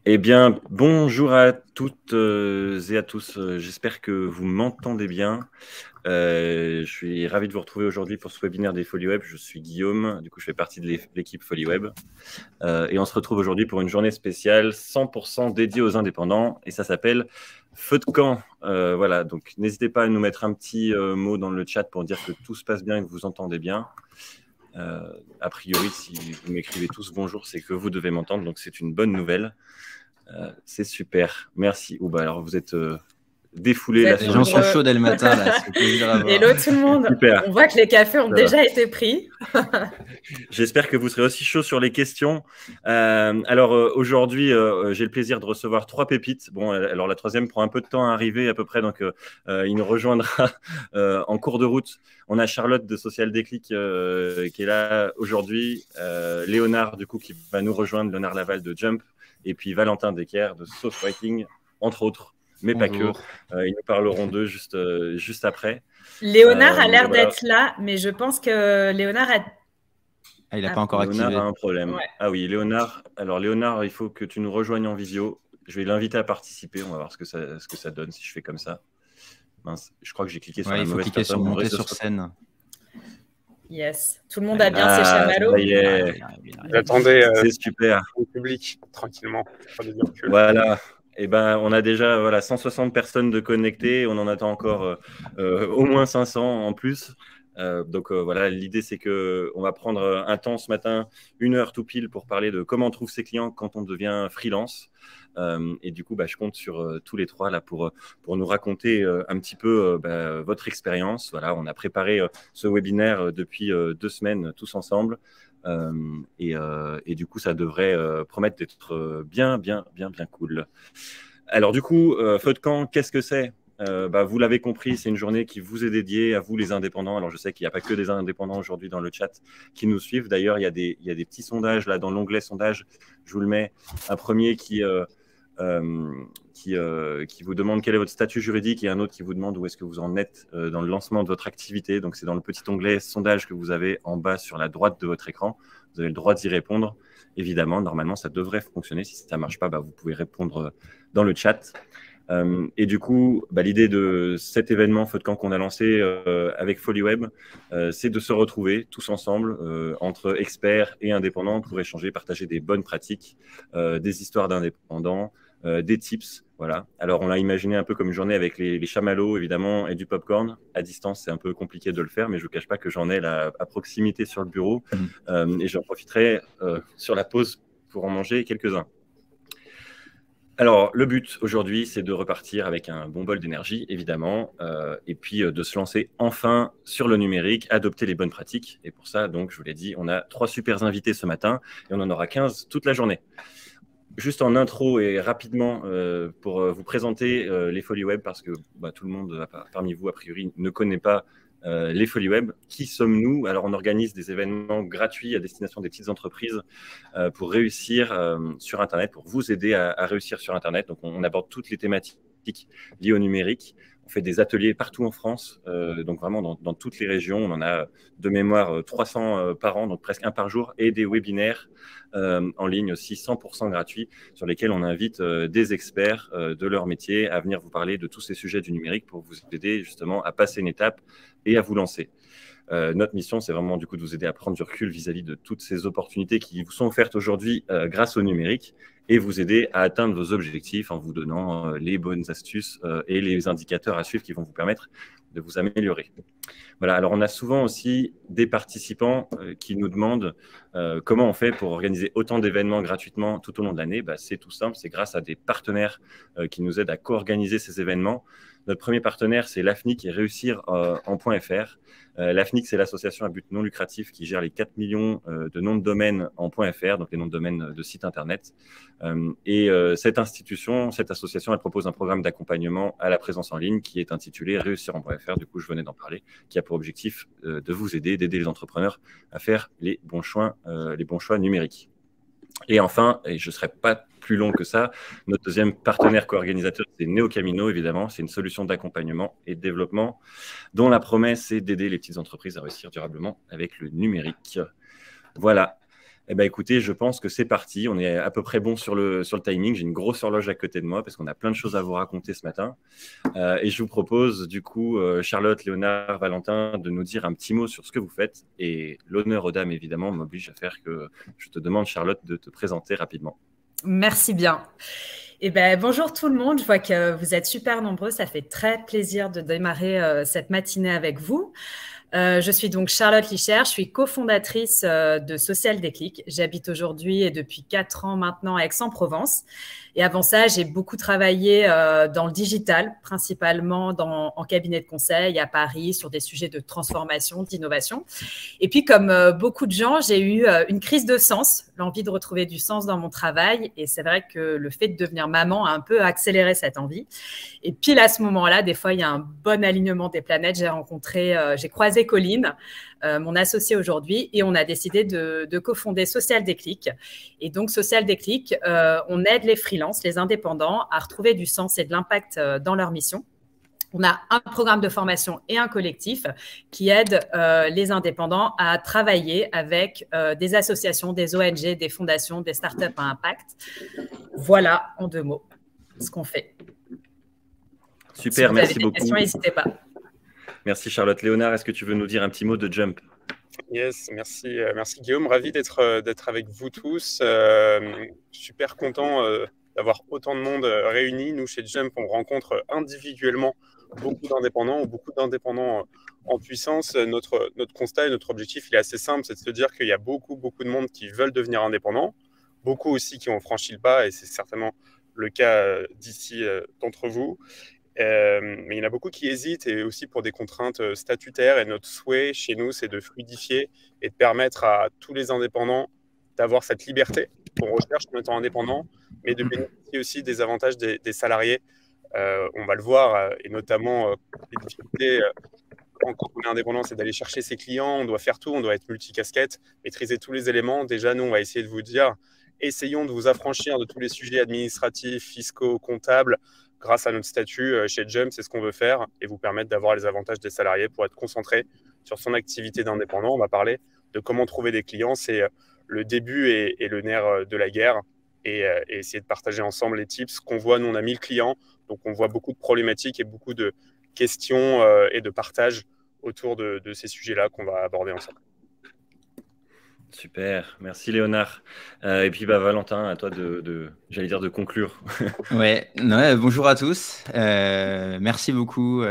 Eh bien, bonjour à toutes et à tous. J'espère que vous m'entendez bien. Je suis ravi de vous retrouver aujourd'hui pour ce webinaire des Folies Web. Je suis Guillaume, du coup, je fais partie de l'équipe Folies Web. Et on se retrouve aujourd'hui pour une journée spéciale 100% dédiée aux indépendants. Et ça s'appelle Feu de camp. Voilà, donc n'hésitez pas à nous mettre un petit mot dans le chat pour dire que tout se passe bien et que vous entendez bien. A priori, si vous m'écrivez tous bonjour, c'est que vous devez m'entendre, donc c'est une bonne nouvelle. C'est super, merci. Bah, alors vous êtes défoulés là Les sur gens le sont chat. chauds dès le matin, là, c'est plaisir à voir. Hello tout le monde. Super. On voit que les cafés ont déjà été pris. J'espère que vous serez aussi chaud sur les questions. Aujourd'hui, j'ai le plaisir de recevoir 3 pépites. Bon, alors la troisième prend un peu de temps à arriver à peu près, donc il nous rejoindra en cours de route. On a Charlotte de Social Déclic qui est là aujourd'hui, Léonard du coup qui va nous rejoindre, Léonard Laval de Jump, et puis Valentin Decker de Sauce Writing, entre autres, mais Bonjour. pas que. Ils nous parleront d'eux juste après. Léonard a l'air d'être là, mais je pense que Léonard a... il n'a pas encore Léonard activé. a un problème. Ouais. Ah oui, Léonard. Alors Léonard, il faut que tu nous rejoignes en visio. Je vais l'inviter à participer. On va voir ce que ça donne si je fais comme ça. Mince, je crois que j'ai cliqué sur la mauvaise personne. Il faut cliquer sur monter sur scène. Yes, tout le monde a bien ses chamallows. Ça y est. J'attendais c'est super. Au public, tranquillement. Voilà. Eh ben, on a déjà 160 personnes de connectées. On en attend encore au moins 500 en plus. Donc voilà, l'idée c'est qu'on va prendre un temps ce matin, 1 heure tout pile pour parler de comment on trouve ses clients quand on devient freelance. Et du coup, je compte sur tous les 3 là pour nous raconter un petit peu votre expérience. Voilà, on a préparé ce webinaire depuis 2 semaines tous ensemble. Et du coup, ça devrait promettre d'être bien cool. Alors du coup, Feu de camp, qu'est-ce que c'est ? Vous l'avez compris, c'est une journée qui vous est dédiée à vous les indépendants. Alors je sais qu'il n'y a pas que des indépendants aujourd'hui dans le chat qui nous suivent. D'ailleurs, il y a des petits sondages là dans l'onglet sondage. Je vous le mets. Un premier qui vous demande quel est votre statut juridique et un autre qui vous demande où est-ce que vous en êtes dans le lancement de votre activité. Donc c'est dans le petit onglet sondage que vous avez en bas sur la droite de votre écran. Vous avez le droit d'y répondre. Évidemment, normalement, ça devrait fonctionner. Si ça ne marche pas, vous pouvez répondre dans le chat. Et du coup, l'idée de cet événement Feu de camp qu'on a lancé avec Folies Web, c'est de se retrouver tous ensemble entre experts et indépendants pour échanger, partager des bonnes pratiques, des histoires d'indépendants, des tips. Voilà. Alors, on l'a imaginé un peu comme une journée avec les chamallows, évidemment, et du popcorn. À distance, c'est un peu compliqué de le faire, mais je ne vous cache pas que j'en ai là, à proximité sur le bureau. Et j'en profiterai sur la pause pour en manger quelques-uns. Alors, le but aujourd'hui, c'est de repartir avec un bon bol d'énergie, évidemment, et puis de se lancer enfin sur le numérique, adopter les bonnes pratiques. Et pour ça, donc, je vous l'ai dit, on a 3 super invités ce matin et on en aura 15 toute la journée. Juste en intro et rapidement pour vous présenter les Folies Web, parce que tout le monde parmi vous, a priori, ne connaît pas les Folies Web. Qui sommes-nous? Alors, on organise des événements gratuits à destination des petites entreprises pour réussir sur Internet, pour vous aider à réussir sur Internet. Donc, on aborde toutes les thématiques liées au numérique. On fait des ateliers partout en France, donc vraiment dans toutes les régions. On en a de mémoire 300 par an, donc presque 1 par jour, et des webinaires en ligne aussi 100% gratuits sur lesquels on invite des experts de leur métier à venir vous parler de tous ces sujets du numérique pour vous aider justement à passer une étape et à vous lancer. Notre mission, c'est vraiment du coup de vous aider à prendre du recul vis-à-vis de toutes ces opportunités qui vous sont offertes aujourd'hui grâce au numérique et vous aider à atteindre vos objectifs en vous donnant les bonnes astuces et les indicateurs à suivre qui vont vous permettre de vous améliorer. Voilà, alors on a souvent aussi des participants qui nous demandent comment on fait pour organiser autant d'événements gratuitement tout au long de l'année. C'est tout simple, c'est grâce à des partenaires qui nous aident à co-organiser ces événements. Notre premier partenaire, c'est l'AFNIC et Réussir en .fr. L'AFNIC, c'est l'association à but non lucratif qui gère les 4 millions de noms de domaines en .fr, donc les noms de domaines de sites internet. Cette association, elle propose un programme d'accompagnement à la présence en ligne qui est intitulé Réussir en .fr. Du coup, je venais d'en parler, qui a pour objectif de vous aider, d'aider les entrepreneurs à faire les bons choix numériques. Et enfin, et je ne serai pas plus long que ça, notre deuxième partenaire co-organisateur, c'est NeoCamino, évidemment. C'est une solution d'accompagnement et de développement dont la promesse est d'aider les petites entreprises à réussir durablement avec le numérique. Voilà. Eh ben, écoutez, je pense que c'est parti. On est à peu près bon sur le timing. J'ai une grosse horloge à côté de moi parce qu'on a plein de choses à vous raconter ce matin. Et je vous propose, du coup, Charlotte, Léonard, Valentin, de nous dire un petit mot sur ce que vous faites. Et l'honneur aux dames, évidemment, m'oblige à faire que je te demande, Charlotte, de te présenter rapidement. Merci bien. Eh ben, bonjour tout le monde, je vois que vous êtes super nombreux, ça fait très plaisir de démarrer cette matinée avec vous. Je suis donc Charlotte Licher, je suis cofondatrice de Social Déclic. J'habite aujourd'hui et depuis 4 ans maintenant à Aix-en-Provence. Et avant ça, j'ai beaucoup travaillé dans le digital, principalement en cabinet de conseil à Paris sur des sujets de transformation, d'innovation. Et puis, comme beaucoup de gens, j'ai eu une crise de sens, l'envie de retrouver du sens dans mon travail. Et c'est vrai que le fait de devenir maman a un peu accéléré cette envie. Et pile à ce moment-là, des fois, il y a un bon alignement des planètes. J'ai croisé Colline, mon associée aujourd'hui, et on a décidé de cofonder Social Déclic. Et donc, Social Déclic, on aide les freelances, les indépendants, à retrouver du sens et de l'impact dans leur mission. On a un programme de formation et un collectif qui aide les indépendants à travailler avec des associations, des ONG, des fondations, des startups à impact. Voilà, en 2 mots, ce qu'on fait. Super, si merci beaucoup. Questions, n'hésitez pas. Merci Charlotte. Léonard, est-ce que tu veux nous dire un petit mot de Jump? Yes, merci Guillaume. Ravi d'être avec vous tous. Super content d'avoir autant de monde réuni. Nous, chez Jump, on rencontre individuellement beaucoup d'indépendants ou beaucoup d'indépendants en puissance. Notre constat et notre objectif, il est assez simple, c'est de se dire qu'il y a beaucoup de monde qui veulent devenir indépendants, beaucoup aussi qui ont franchi le pas, et c'est certainement le cas d'ici d'entre vous. Mais il y en a beaucoup qui hésitent, et aussi pour des contraintes statutaires. Et notre souhait chez nous, c'est de fluidifier et de permettre à tous les indépendants d'avoir cette liberté qu'on recherche en étant indépendant, mais de bénéficier aussi des avantages des salariés. On va le voir, et notamment les difficultés quand on est indépendant, c'est d'aller chercher ses clients. On doit faire tout, on doit être multicasquette, maîtriser tous les éléments. Déjà, nous, on va essayer de vous dire, essayons de vous affranchir de tous les sujets administratifs, fiscaux, comptables. Grâce à notre statut chez Jump, c'est ce qu'on veut faire, et vous permettre d'avoir les avantages des salariés pour être concentré sur son activité d'indépendant. On va parler de comment trouver des clients. C'est le début et le nerf de la guerre, et essayer de partager ensemble les tips qu'on voit. Nous, on a 1000 clients, donc on voit beaucoup de problématiques et beaucoup de questions et de partage autour de ces sujets-là qu'on va aborder ensemble. Super, merci Léonard. Et puis Valentin, à toi j'allais dire de conclure. Ouais, bonjour à tous. Merci beaucoup.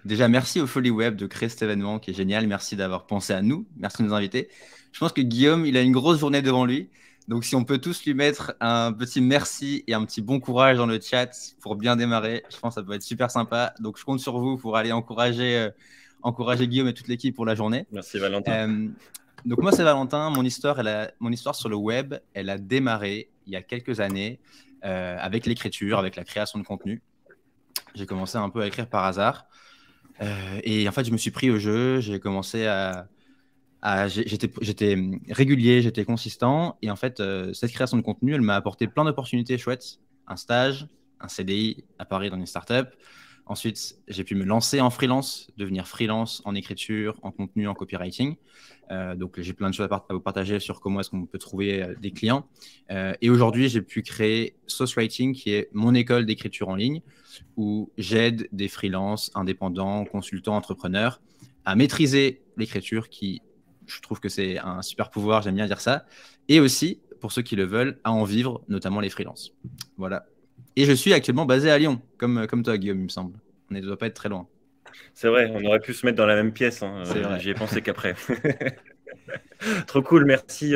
Déjà, merci au Folly Web de créer cet événement qui est génial. Merci d'avoir pensé à nous. Merci de nous inviter. Je pense que Guillaume, il a une grosse journée devant lui. Donc, si on peut tous lui mettre un petit merci et un petit bon courage dans le chat pour bien démarrer, je pense que ça peut être super sympa. Donc, je compte sur vous pour aller encourager Guillaume et toute l'équipe pour la journée. Merci Valentin. Donc moi, c'est Valentin. Mon histoire sur le web, elle a démarré il y a quelques années avec l'écriture, avec la création de contenu. J'ai commencé un peu à écrire par hasard. Et en fait, je me suis pris au jeu. J'ai commencé j'étais régulier, j'étais consistant. Et en fait, cette création de contenu, elle m'a apporté plein d'opportunités chouettes. Un stage, un CDI à Paris dans une startup. Ensuite, j'ai pu me lancer en freelance, devenir freelance en écriture, en contenu, en copywriting. Donc, j'ai plein de choses à vous partager sur comment est-ce qu'on peut trouver des clients. Et aujourd'hui, j'ai pu créer Sauce Writing, qui est mon école d'écriture en ligne, où j'aide des freelances, indépendants, consultants, entrepreneurs à maîtriser l'écriture, qui, je trouve que c'est un super pouvoir, j'aime bien dire ça. Et aussi, pour ceux qui le veulent, à en vivre, notamment les freelances. Voilà. Et je suis actuellement basé à Lyon, comme toi, Guillaume, il me semble. On ne doit pas être très loin. C'est vrai, on aurait pu se mettre dans la même pièce. Hein. J'y ai pensé qu'après. Trop cool, merci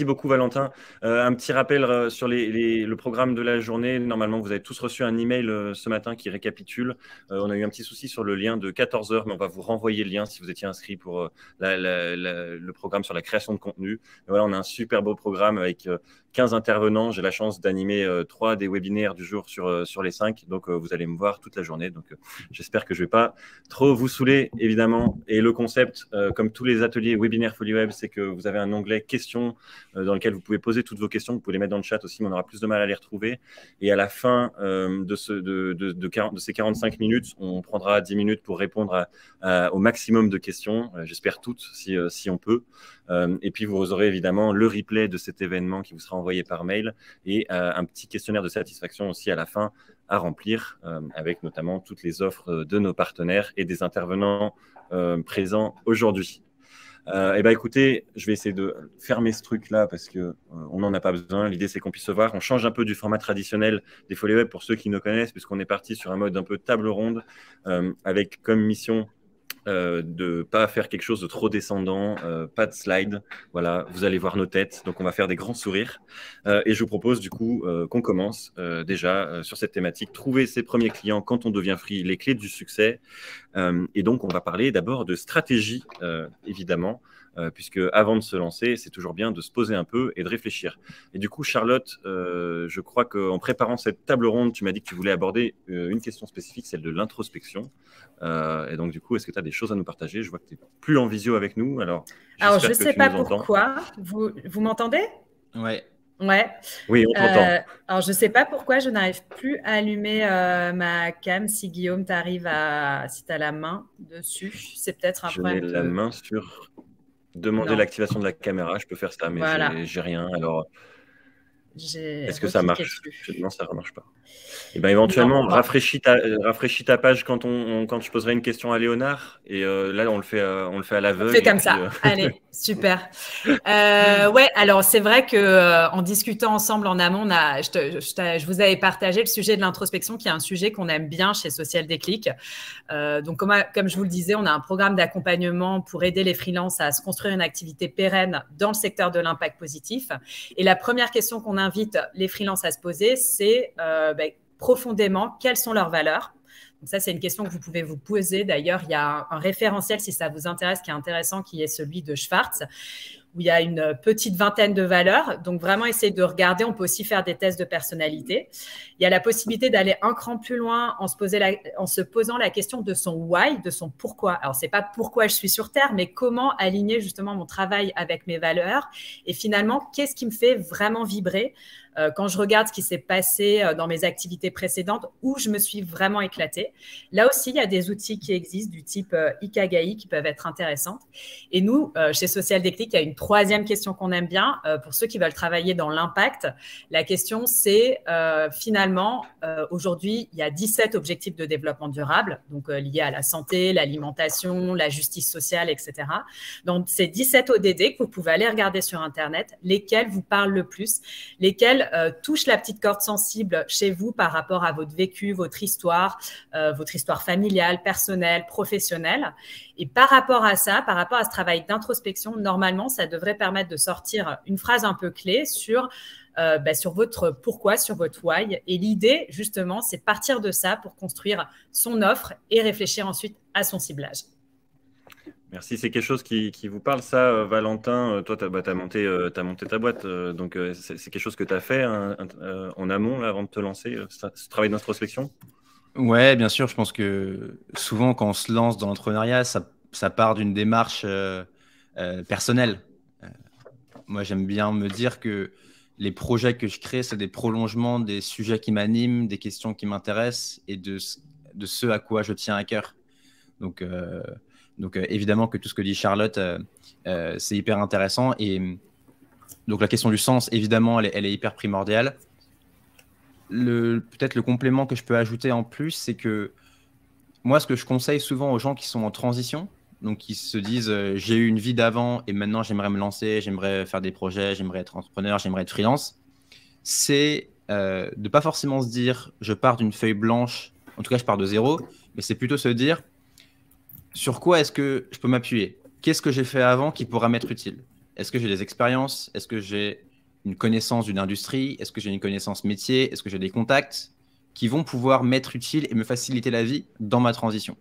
beaucoup Valentin. Un petit rappel sur le programme de la journée. Normalement, vous avez tous reçu un email ce matin qui récapitule. On a eu un petit souci sur le lien de 14h, mais on va vous renvoyer le lien si vous étiez inscrit pour le programme sur la création de contenu. Et voilà, on a un super beau programme avec 15 intervenants. J'ai la chance d'animer 3 des webinaires du jour sur les 5. Donc, vous allez me voir toute la journée. Donc, j'espère que je ne vais pas trop vous saouler, évidemment. Et le concept, comme tous les ateliers webinaires Folie Web, c'est que vous avez un onglet questions dans lequel vous pouvez poser toutes vos questions. Vous pouvez les mettre dans le chat aussi, mais on aura plus de mal à les retrouver. Et à la fin de ces 45 minutes, on prendra 10 minutes pour répondre au maximum de questions. J'espère toutes, si on peut. Et puis, vous aurez évidemment le replay de cet événement qui vous sera envoyé par mail et un petit questionnaire de satisfaction aussi à la fin à remplir, avec notamment toutes les offres de nos partenaires et des intervenants présents aujourd'hui. Écoutez, je vais essayer de fermer ce truc-là parce qu'on n'en a pas besoin. L'idée, c'est qu'on puisse se voir. On change un peu du format traditionnel des Folies Web pour ceux qui nous connaissent, puisqu'on est parti sur un mode un peu table ronde avec comme mission de ne pas faire quelque chose de trop descendant, pas de slide. Voilà, vous allez voir nos têtes. Donc, on va faire des grands sourires. Et je vous propose du coup qu'on commence déjà sur cette thématique. Trouver ses premiers clients quand on devient free, les clés du succès. Et donc, on va parler d'abord de stratégie, évidemment. Puisque avant de se lancer, c'est toujours bien de se poser un peu et de réfléchir. Et du coup, Charlotte, je crois qu'en préparant cette table ronde, tu m'as dit que tu voulais aborder une question spécifique, celle de l'introspection. Et donc, du coup, est-ce que tu as des choses à nous partager? Je vois que tu n'es plus en visio avec nous. Alors je ne sais pas pourquoi. Vous m'entendez? Ouais. Ouais. Oui, on t'entend. Alors, je ne sais pas pourquoi je n'arrive plus à allumer ma cam. Si Guillaume, tu arrives si tu as la main dessus, c'est peut-être un problème. Je mets la main sur demander l'activation de la caméra. Je peux faire ça, mais voilà. J'ai rien. Alors, est-ce que ça marche? Non, ça ne marche pas. Et ben, éventuellement, rafraîchis ta page quand je poserai une question à Léonard. Et là, on le fait à l'aveugle. On fait comme ça. Allez, super. Ouais, alors c'est vrai qu'en discutant ensemble en amont, je vous avais partagé le sujet de l'introspection, qui est un sujet qu'on aime bien chez Social Déclic. Donc, comme je vous le disais, on a un programme d'accompagnement pour aider les freelances à se construire une activité pérenne dans le secteur de l'impact positif. Et la première question qu'on invite les freelances à se poser, c'est profondément, quelles sont leurs valeurs? Donc ça, c'est une question que vous pouvez vous poser. D'ailleurs, il y a un référentiel, si ça vous intéresse, qui est intéressant, qui est celui de Schwartz, où il y a une petite vingtaine de valeurs. Donc, vraiment, essayez de regarder. On peut aussi faire des tests de personnalité. Il y a la possibilité d'aller un cran plus loin en se posant la question de son why, de son pourquoi. Alors, ce n'est pas pourquoi je suis sur Terre, mais comment aligner justement mon travail avec mes valeurs. Et finalement, qu'est-ce qui me fait vraiment vibrer quand je regarde ce qui s'est passé dans mes activités précédentes, où je me suis vraiment éclatée. Là aussi, il y a des outils qui existent du type Ikigai qui peuvent être intéressants. Et nous, chez Social Déclic, il y a une troisième question qu'on aime bien pour ceux qui veulent travailler dans l'impact. La question, c'est finalement, aujourd'hui, il y a 17 objectifs de développement durable, donc liés à la santé, l'alimentation, la justice sociale, etc. Donc, ces 17 ODD que vous pouvez aller regarder sur Internet, lesquels vous parlent le plus, lesquels touchent la petite corde sensible chez vous par rapport à votre vécu, votre histoire familiale, personnelle, professionnelle. Et par rapport à ça, par rapport à ce travail d'introspection, normalement, ça devrait permettre de sortir une phrase un peu clé sur votre pourquoi, sur votre why. Et l'idée, justement, c'est de partir de ça pour construire son offre et réfléchir ensuite à son ciblage. Merci. C'est quelque chose qui vous parle, ça, Valentin? Toi, tu as monté ta boîte. Donc, c'est quelque chose que tu as fait en amont, là, avant de te lancer, ce travail d'introspection? Ouais, bien sûr. Je pense que souvent, quand on se lance dans l'entrepreneuriat, ça part d'une démarche personnelle. Moi, j'aime bien me dire que les projets que je crée, c'est des prolongements des sujets qui m'animent, des questions qui m'intéressent et de ce à quoi je tiens à cœur. Donc, évidemment que tout ce que dit Charlotte, c'est hyper intéressant. Et donc, la question du sens, évidemment, elle est hyper primordiale. Peut-être le complément que je peux ajouter en plus, c'est que moi, ce que je conseille souvent aux gens qui sont en transition, donc qui se disent j'ai eu une vie d'avant et maintenant j'aimerais me lancer, j'aimerais faire des projets, j'aimerais être entrepreneur, j'aimerais être freelance, c'est de ne pas forcément se dire je pars d'une feuille blanche, en tout cas je pars de zéro, mais c'est plutôt se dire sur quoi est-ce que je peux m'appuyer? Qu'est-ce que j'ai fait avant qui pourra m'être utile? Est-ce que j'ai des expériences? Est-ce que j'ai une connaissance d'une industrie? Est-ce que j'ai une connaissance métier? Est-ce que j'ai des contacts qui vont pouvoir m'être utiles et me faciliter la vie dans ma transition?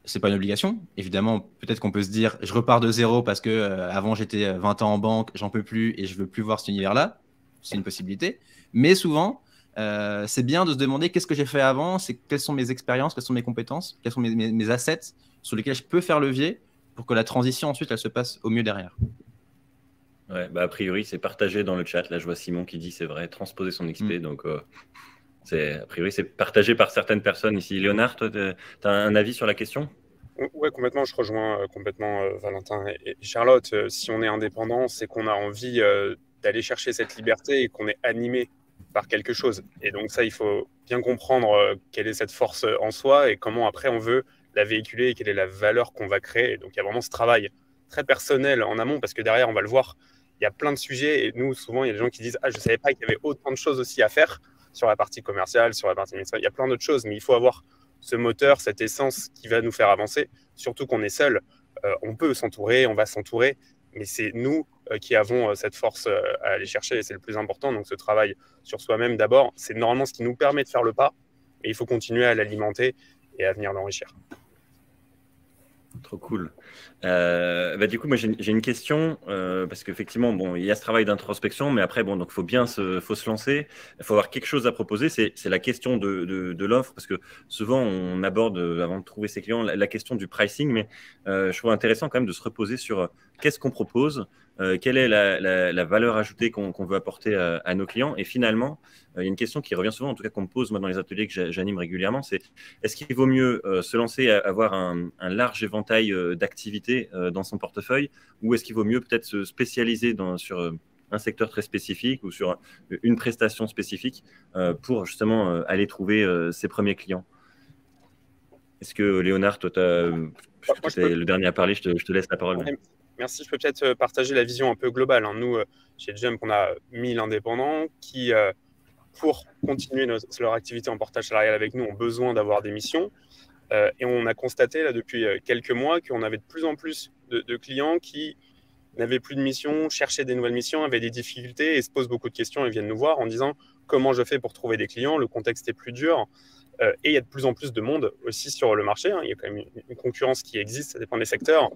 c'est pas une obligation. Évidemment, peut-être qu'on peut se dire, je repars de zéro parce que avant j'étais 20 ans en banque, j'en peux plus et je veux plus voir cet univers-là. C'est une possibilité. Mais souvent, c'est bien de se demander qu'est-ce que j'ai fait avant, quelles sont mes expériences, quelles sont mes compétences, quels sont mes assets sur lesquels je peux faire levier pour que la transition ensuite elle se passe au mieux derrière. Ouais, bah, a priori, c'est partagé dans le chat. Là, je vois Simon qui dit c'est vrai, transposer son XP. Donc, a priori, c'est partagé par certaines personnes ici. Léonard, toi, tu as un avis sur la question? Ouais, complètement. Je rejoins complètement Valentin et Charlotte. Si on est indépendant, c'est qu'on a envie d'aller chercher cette liberté et qu'on est animé par quelque chose. Et donc ça, il faut bien comprendre quelle est cette force en soi et comment après on veut la véhiculer et quelle est la valeur qu'on va créer. Et donc il y a vraiment ce travail très personnel en amont parce que derrière, on va le voir, il y a plein de sujets et nous, souvent, il y a des gens qui disent « Ah, je ne savais pas qu'il y avait autant de choses aussi à faire sur la partie commerciale, sur la partie administrative. » Il y a plein d'autres choses, mais il faut avoir ce moteur, cette essence qui va nous faire avancer, surtout qu'on est seul. On peut s'entourer, on va s'entourer, mais c'est nous qui avons cette force à aller chercher et c'est le plus important. Donc ce travail sur soi-même d'abord, c'est normalement ce qui nous permet de faire le pas, mais il faut continuer à l'alimenter et à venir l'enrichir. Trop cool. Bah, du coup, moi, j'ai une question parce qu'effectivement, bon, il y a ce travail d'introspection, mais après, bon, donc, faut se lancer. Il faut avoir quelque chose à proposer. C'est la question de l'offre parce que souvent, on aborde, avant de trouver ses clients, la question du pricing, mais je trouve intéressant quand même de se reposer sur qu'est-ce qu'on propose, quelle est la valeur ajoutée qu'on veut apporter à nos clients. Et finalement, il y a une question qui revient souvent, en tout cas qu'on me pose moi dans les ateliers que j'anime régulièrement, c'est est-ce qu'il vaut mieux se lancer à avoir un large éventail d'activités dans son portefeuille ou est-ce qu'il vaut mieux peut-être se spécialiser sur un secteur très spécifique ou sur une prestation spécifique pour justement aller trouver ses premiers clients? Est-ce que Léonard, toi, tu es le dernier à parler, je te laisse la parole. Ouais, merci, je peux peut-être partager la vision un peu globale. Nous, chez Jump, on a 1000 indépendants qui, pour continuer leur activité en portage salarial avec nous, ont besoin d'avoir des missions. Et on a constaté là, depuis quelques mois qu'on avait de plus en plus de clients qui n'avaient plus de missions, cherchaient des nouvelles missions, avaient des difficultés et se posent beaucoup de questions et viennent nous voir en disant comment je fais pour trouver des clients, le contexte est plus dur. Et il y a de plus en plus de monde aussi sur le marché. Il y a quand même une concurrence qui existe, ça dépend des secteurs.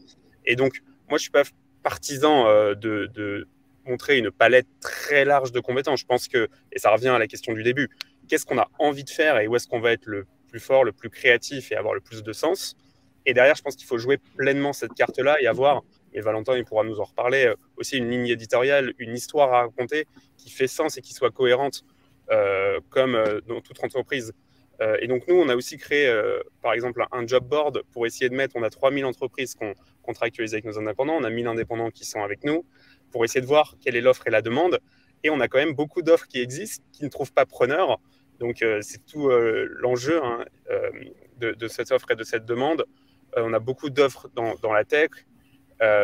Et donc, moi, je ne suis pas partisan de montrer une palette très large de compétences. Je pense que, et ça revient à la question du début, qu'est-ce qu'on a envie de faire et où est-ce qu'on va être le plus fort, le plus créatif et avoir le plus de sens. Et derrière, je pense qu'il faut jouer pleinement cette carte-là et avoir, et Valentin il pourra nous en reparler, aussi une ligne éditoriale, une histoire à raconter qui fait sens et qui soit cohérente comme dans toute entreprise. Et donc, nous, on a aussi créé, par exemple, un job board pour essayer de mettre, on a 3000 entreprises qu'on contractualise avec nos indépendants, on a 1000 indépendants qui sont avec nous, pour essayer de voir quelle est l'offre et la demande. Et on a quand même beaucoup d'offres qui existent, qui ne trouvent pas preneur. Donc, c'est tout l'enjeu de cette offre et de cette demande. On a beaucoup d'offres dans la tech.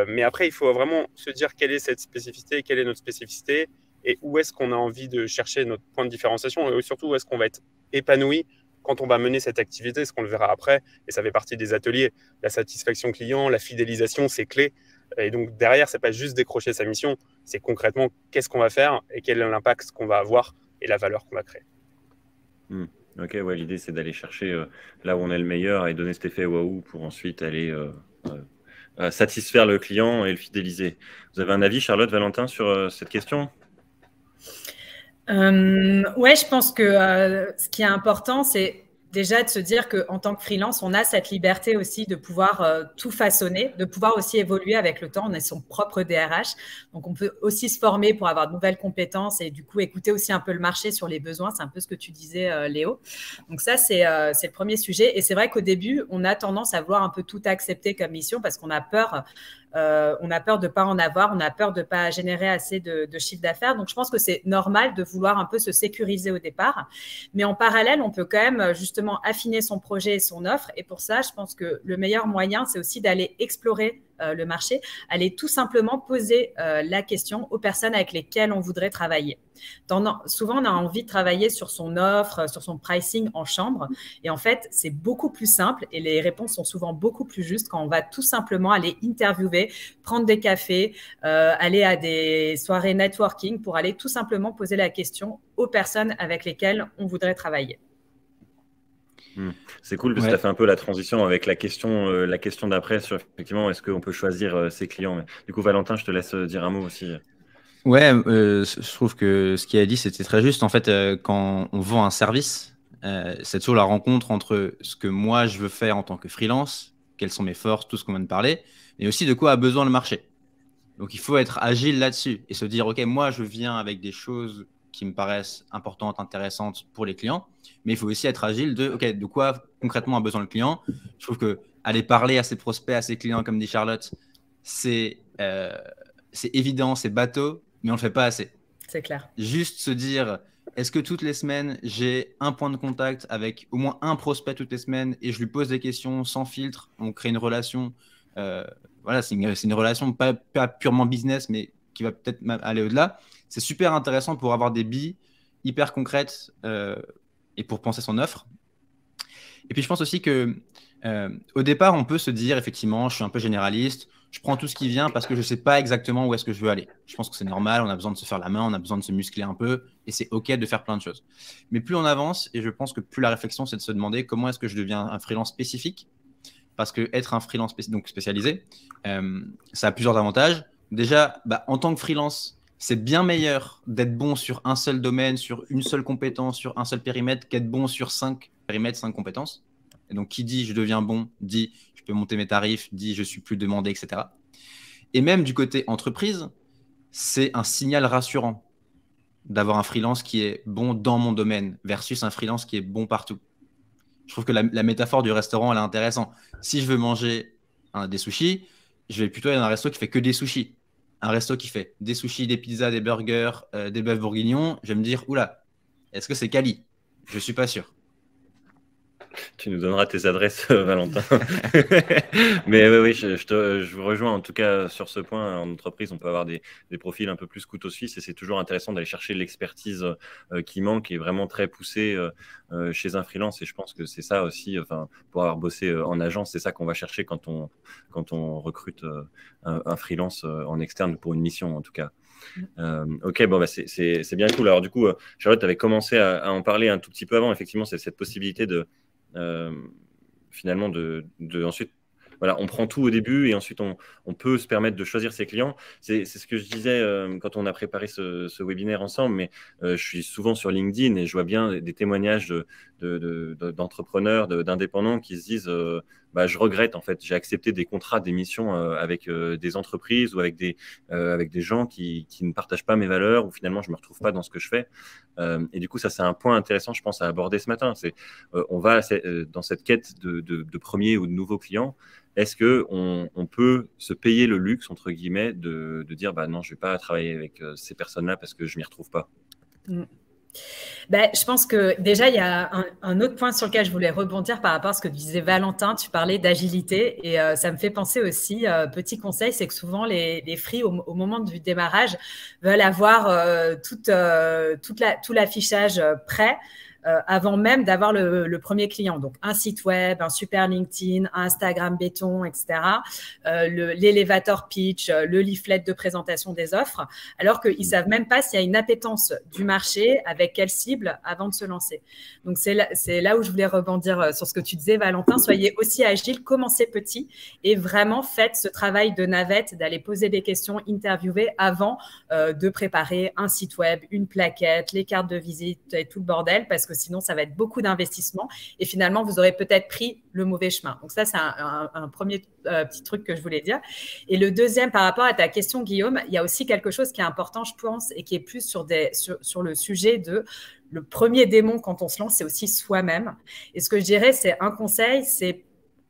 Mais après, il faut vraiment se dire quelle est cette spécificité, quelle est notre spécificité et où est-ce qu'on a envie de chercher notre point de différenciation et surtout où est-ce qu'on va être épanoui quand on va mener cette activité, ce qu'on le verra après. Et ça fait partie des ateliers. La satisfaction client, la fidélisation, c'est clé. Et donc, derrière, ce n'est pas juste décrocher sa mission, c'est concrètement qu'est-ce qu'on va faire et quel est l'impact qu'on va avoir et la valeur qu'on va créer. Ok, ouais, l'idée, c'est d'aller chercher là où on est le meilleur et donner cet effet waouh pour ensuite aller satisfaire le client et le fidéliser. Vous avez un avis, Charlotte, Valentin, sur cette question? Ouais, je pense que ce qui est important, c'est déjà de se dire qu'en tant que freelance, on a cette liberté aussi de pouvoir tout façonner, de pouvoir aussi évoluer avec le temps. On est son propre DRH. Donc, on peut aussi se former pour avoir de nouvelles compétences et du coup, écouter aussi un peu le marché sur les besoins. C'est un peu ce que tu disais, Léo. Donc, ça, c'est le premier sujet. Et c'est vrai qu'au début, on a tendance à vouloir un peu tout accepter comme mission parce qu'on a peur. On a peur de ne pas en avoir, on a peur de ne pas générer assez de chiffre d'affaires. Donc, je pense que c'est normal de vouloir un peu se sécuriser au départ. Mais en parallèle, on peut quand même justement affiner son projet et son offre. Et pour ça, je pense que le meilleur moyen, c'est aussi d'aller explorer le marché, aller tout simplement poser la question aux personnes avec lesquelles on voudrait travailler. Souvent, on a envie de travailler sur son offre, sur son pricing en chambre. Et en fait, c'est beaucoup plus simple et les réponses sont souvent beaucoup plus justes quand on va tout simplement aller interviewer, prendre des cafés, aller à des soirées networking pour aller tout simplement poser la question aux personnes avec lesquelles on voudrait travailler. C'est cool parce que tu as fait un peu la transition avec la question d'après sur effectivement est-ce qu'on peut choisir ses clients. Mais, du coup, Valentin, je te laisse dire un mot aussi. Ouais, je trouve que ce qu'il a dit, c'était très juste. En fait, quand on vend un service, c'est toujours la rencontre entre ce que moi, je veux faire en tant que freelance, quelles sont mes forces, tout ce qu'on vient de parler, et aussi de quoi a besoin le marché. Donc, il faut être agile là-dessus et se dire, OK, moi, je viens avec des choses qui me paraissent importantes, intéressantes pour les clients, mais il faut aussi être agile OK, de quoi concrètement a besoin le client. Je trouve que aller parler à ses prospects, à ses clients, comme dit Charlotte, c'est évident, c'est bateau, mais on ne le fait pas assez. C'est clair. Juste se dire, est-ce que toutes les semaines, j'ai un point de contact avec au moins un prospect toutes les semaines et je lui pose des questions sans filtre, on crée une relation. Voilà, c'est une relation pas purement business, mais qui va peut-être aller au-delà. C'est super intéressant pour avoir des billes hyper concrètes et pour penser son offre. Et puis, je pense aussi que au départ, on peut se dire, effectivement, je suis un peu généraliste, je prends tout ce qui vient parce que je ne sais pas exactement où est-ce que je veux aller. Je pense que c'est normal, on a besoin de se faire la main, on a besoin de se muscler un peu, et c'est OK de faire plein de choses. Mais plus on avance, et je pense que plus la réflexion, c'est de se demander comment est-ce que je deviens un freelance spécifique, parce qu'être un freelance donc spécialisé, ça a plusieurs avantages. Déjà, en tant que freelance, c'est bien meilleur d'être bon sur un seul domaine, sur une seule compétence, sur un seul périmètre, qu'être bon sur 5 périmètres, 5 compétences. Et donc, qui dit je deviens bon, dit je peux monter mes tarifs, dit je suis plus demandé, etc. Et même du côté entreprise, c'est un signal rassurant d'avoir un freelance qui est bon dans mon domaine versus un freelance qui est bon partout. Je trouve que la métaphore du restaurant, elle est intéressante. Si je veux manger des sushis, je vais plutôt aller dans un resto qui fait que des sushis. Un resto qui fait des sushis, des pizzas, des burgers, des bœufs bourguignons, je vais me dire, oula, est-ce que c'est quali? Je ne suis pas sûr. Tu nous donneras tes adresses, Valentin. Mais oui, je vous rejoins en tout cas sur ce point. En entreprise, on peut avoir des profils un peu plus couteau suisse et c'est toujours intéressant d'aller chercher l'expertise qui manque et vraiment très poussée chez un freelance. Et je pense que c'est ça aussi, pour avoir bossé en agence, c'est ça qu'on va chercher quand on recrute un freelance en externe pour une mission en tout cas. Ok, bon, c'est bien cool. Alors du coup, Charlotte, tu avais commencé à en parler un tout petit peu avant. Effectivement, c'est cette possibilité de finalement de ensuite, voilà, on prend tout au début et ensuite on peut se permettre de choisir ses clients. C'est ce que je disais quand on a préparé ce webinaire ensemble, mais je suis souvent sur LinkedIn et je vois bien des témoignages d'entrepreneurs, d'indépendants qui se disent je regrette en fait, j'ai accepté des contrats d'émission avec des entreprises ou avec des gens qui ne partagent pas mes valeurs ou finalement je me retrouve pas dans ce que je fais. Et du coup, ça c'est un point intéressant, je pense, à aborder ce matin. C'est on va dans cette quête de premiers ou de nouveaux clients. Est-ce qu'on peut se payer le luxe, entre guillemets, de dire non, je ne vais pas travailler avec ces personnes-là parce que je ne m'y retrouve pas? Je pense que déjà, il y a un autre point sur lequel je voulais rebondir par rapport à ce que disait Valentin. Tu parlais d'agilité et ça me fait penser aussi, petit conseil, c'est que souvent les free, au moment du démarrage, veulent avoir tout l'affichage prêt. Avant même d'avoir le premier client. Donc, un site web, un super LinkedIn, un Instagram béton, etc. L'elevator pitch, le leaflet de présentation des offres, alors qu'ils ne savent même pas s'il y a une appétence du marché, avec quelle cible, avant de se lancer. Donc, c'est là où je voulais rebondir sur ce que tu disais, Valentin. Soyez aussi agile, commencez petit et vraiment faites ce travail de navette, d'aller poser des questions, interviewer avant de préparer un site web, une plaquette, les cartes de visite et tout le bordel, parce que sinon, ça va être beaucoup d'investissement et finalement, vous aurez peut-être pris le mauvais chemin. Donc ça, c'est un premier petit truc que je voulais dire. Et le deuxième, par rapport à ta question, Guillaume, il y a aussi quelque chose qui est important, je pense, et qui est plus sur le sujet de le premier démon quand on se lance, c'est aussi soi-même. Et ce que je dirais, c'est un conseil, c'est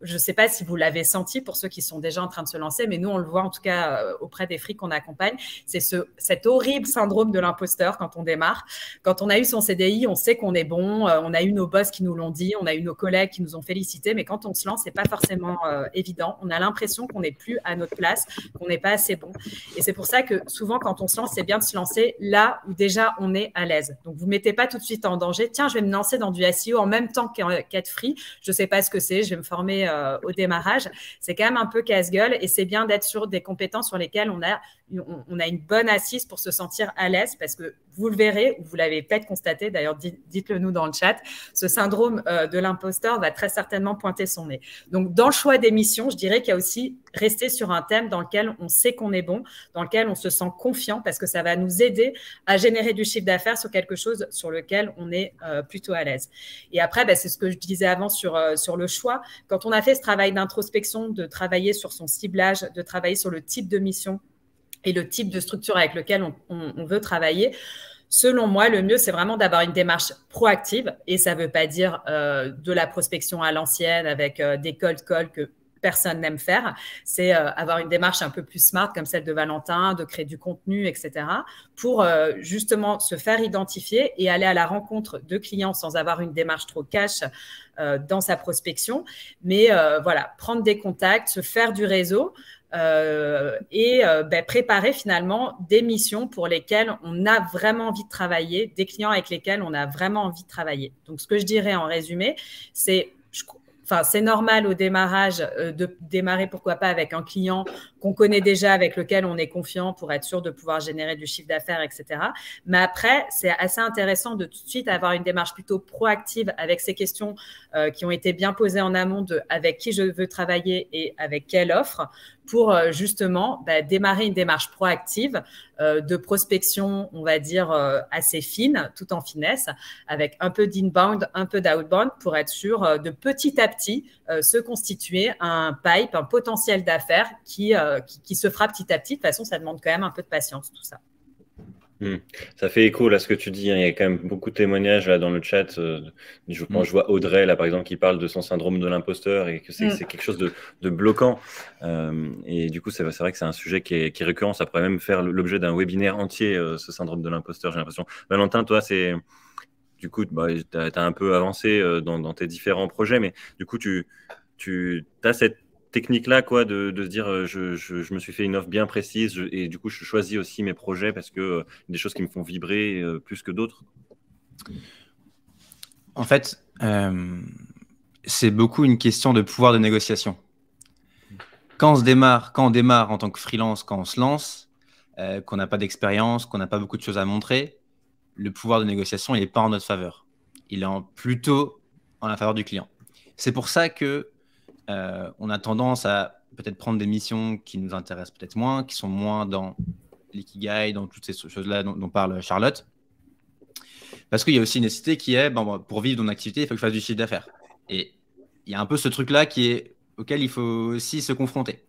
je ne sais pas si vous l'avez senti pour ceux qui sont déjà en train de se lancer, mais nous, on le voit en tout cas auprès des freaks qu'on accompagne. C'est cet horrible syndrome de l'imposteur quand on démarre. Quand on a eu son CDI, on sait qu'on est bon. On a eu nos boss qui nous l'ont dit. On a eu nos collègues qui nous ont félicité. Mais quand on se lance, ce n'est pas forcément évident. On a l'impression qu'on n'est plus à notre place, qu'on n'est pas assez bon. Et c'est pour ça que souvent, quand on se lance, c'est bien de se lancer là où déjà on est à l'aise. Donc, vous ne mettez pas tout de suite en danger. Tiens, je vais me lancer dans du SEO en même temps qu'être free. Je ne sais pas ce que c'est. Je vais me former au démarrage, c'est quand même un peu casse-gueule et c'est bien d'être sur des compétences sur lesquelles on a on a une bonne assise pour se sentir à l'aise parce que vous le verrez, ou vous l'avez peut-être constaté, d'ailleurs dites-le nous dans le chat, ce syndrome de l'imposteur va très certainement pointer son nez. Donc dans le choix des missions, je dirais qu'il y a aussi rester sur un thème dans lequel on sait qu'on est bon, dans lequel on se sent confiant parce que ça va nous aider à générer du chiffre d'affaires sur quelque chose sur lequel on est plutôt à l'aise. Et après, c'est ce que je disais avant sur le choix. Quand on a fait ce travail d'introspection, de travailler sur son ciblage, de travailler sur le type de mission et le type de structure avec lequel on veut travailler, selon moi, le mieux, c'est vraiment d'avoir une démarche proactive. Et ça ne veut pas dire de la prospection à l'ancienne avec des cold calls que personne n'aime faire. C'est avoir une démarche un peu plus smart comme celle de Valentin, de créer du contenu, etc. pour justement se faire identifier et aller à la rencontre de clients sans avoir une démarche trop cash dans sa prospection. Mais voilà, prendre des contacts, se faire du réseau. Préparer finalement des missions pour lesquelles on a vraiment envie de travailler, des clients avec lesquels on a vraiment envie de travailler. Donc, ce que je dirais en résumé, c'est normal au démarrage de démarrer, pourquoi pas, avec un client qu'on connaît déjà, avec lequel on est confiant pour être sûr de pouvoir générer du chiffre d'affaires, etc. Mais après, c'est assez intéressant de tout de suite avoir une démarche plutôt proactive avec ces questions qui ont été bien posées en amont de avec qui je veux travailler et avec quelle offre pour justement démarrer une démarche proactive de prospection, on va dire, assez fine, tout en finesse, avec un peu d'inbound, un peu d'outbound pour être sûr de petit à petit se constituer un pipe, un potentiel d'affaires qui se fera petit à petit. De toute façon, ça demande quand même un peu de patience, tout ça. Ça fait écho là ce que tu dis, hein. Il y a quand même beaucoup de témoignages là dans le chat. Je vois Audrey là par exemple qui parle de son syndrome de l'imposteur et que c'est quelque chose de bloquant. Et du coup c'est vrai que c'est un sujet qui est récurrent. Ça pourrait même faire l'objet d'un webinaire entier, ce syndrome de l'imposteur, j'ai l'impression. Valentin, toi du coup tu as un peu avancé dans tes différents projets, mais du coup tu as cette technique-là, quoi, de se dire je me suis fait une offre bien précise et du coup je choisis aussi mes projets parce que des choses qui me font vibrer plus que d'autres. En fait, c'est beaucoup une question de pouvoir de négociation. Quand on démarre en tant que freelance, quand on se lance, qu'on n'a pas d'expérience, qu'on n'a pas beaucoup de choses à montrer, le pouvoir de négociation, il n'est pas en notre faveur. Il est plutôt en la faveur du client. C'est pour ça que on a tendance à peut-être prendre des missions qui nous intéressent peut-être moins, qui sont moins dans l'ikigai, dans toutes ces choses-là dont parle Charlotte. Parce qu'il y a aussi une nécessité qui est, pour vivre dans une activité, il faut que je fasse du chiffre d'affaires. Et il y a un peu ce truc-là auquel il faut aussi se confronter.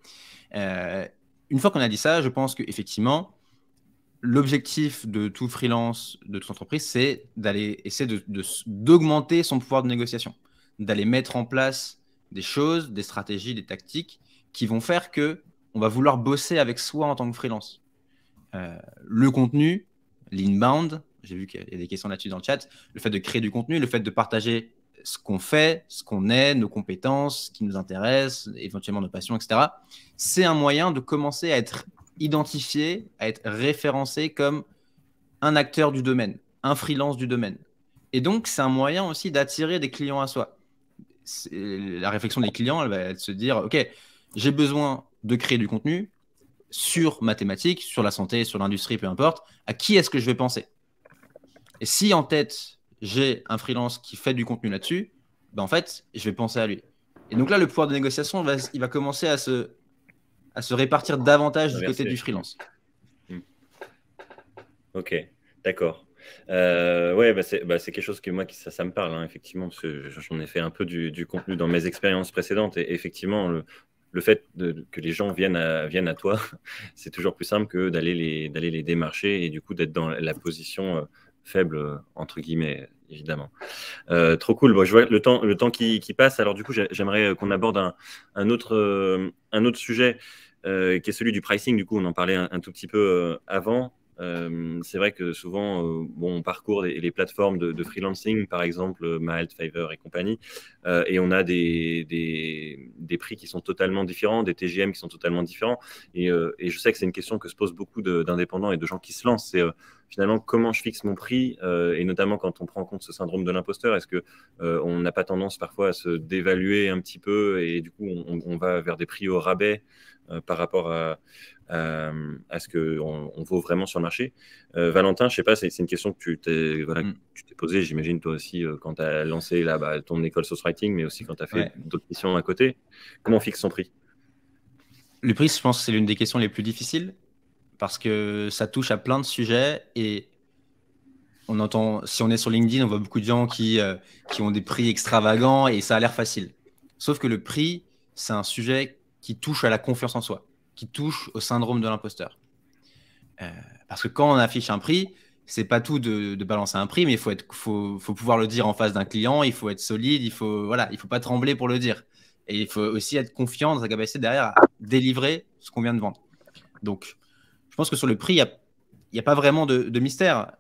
Une fois qu'on a dit ça, je pense qu'effectivement, l'objectif de tout freelance, de toute entreprise, c'est d'aller essayer d'augmenter son pouvoir de négociation, d'aller mettre en place des choses, des stratégies, des tactiques qui vont faire qu'on va vouloir bosser avec soi en tant que freelance. Le contenu, l'inbound, j'ai vu qu'il y a des questions là-dessus dans le chat, le fait de créer du contenu, le fait de partager ce qu'on fait, ce qu'on est, nos compétences, ce qui nous intéresse, éventuellement nos passions, etc. C'est un moyen de commencer à être identifié, à être référencé comme un acteur du domaine, un freelance du domaine. Et donc, c'est un moyen aussi d'attirer des clients à soi. La réflexion des clients, elle va être se dire, OK, j'ai besoin de créer du contenu sur ma thématique, sur la santé, sur l'industrie, peu importe. À qui est-ce que je vais penser? Et si en tête, j'ai un freelance qui fait du contenu là-dessus, en fait, je vais penser à lui. Et donc là, le pouvoir de négociation, il va commencer à se répartir davantage du côté du freelance. Ok, d'accord. C'est quelque chose que moi, ça me parle, hein, effectivement, parce que j'en ai fait un peu du contenu dans mes expériences précédentes. Et effectivement, le fait que les gens viennent à toi, c'est toujours plus simple que d'aller les démarcher et du coup d'être dans la position faible, entre guillemets, évidemment. Trop cool. Bon, je vois le temps qui passe. Alors du coup, j'aimerais qu'on aborde un autre sujet qui est celui du pricing. Du coup, on en parlait un tout petit peu avant. C'est vrai que souvent, on parcourt les plateformes de freelancing, par exemple Malte, Fiverr et compagnie, et on a des prix qui sont totalement différents, des TGM qui sont totalement différents. Et je sais que c'est une question que se posent beaucoup d'indépendants et de gens qui se lancent. C'est finalement comment je fixe mon prix, et notamment quand on prend en compte ce syndrome de l'imposteur. Est-ce que on n'a pas tendance parfois à se dévaluer un petit peu et du coup on va vers des prix au rabais par rapport à ce qu'on vaut vraiment sur le marché. Valentin, je sais pas, c'est une question que tu t'es posée, j'imagine toi aussi, quand tu as lancé ton école Sauce Writing, mais aussi quand tu as fait d'autres missions à côté. Comment on fixe son prix? Le prix, je pense que c'est l'une des questions les plus difficiles parce que ça touche à plein de sujets et on entend, si on est sur LinkedIn, on voit beaucoup de gens qui ont des prix extravagants et ça a l'air facile. Sauf que le prix, c'est un sujet qui touche à la confiance en soi, qui touche au syndrome de l'imposteur. Parce que quand on affiche un prix, c'est pas tout de balancer un prix, mais il faut pouvoir le dire en face d'un client, il faut être solide, il faut pas trembler pour le dire. Et il faut aussi être confiant dans sa capacité derrière à délivrer ce qu'on vient de vendre. Donc, je pense que sur le prix, il n'y a pas vraiment de mystère.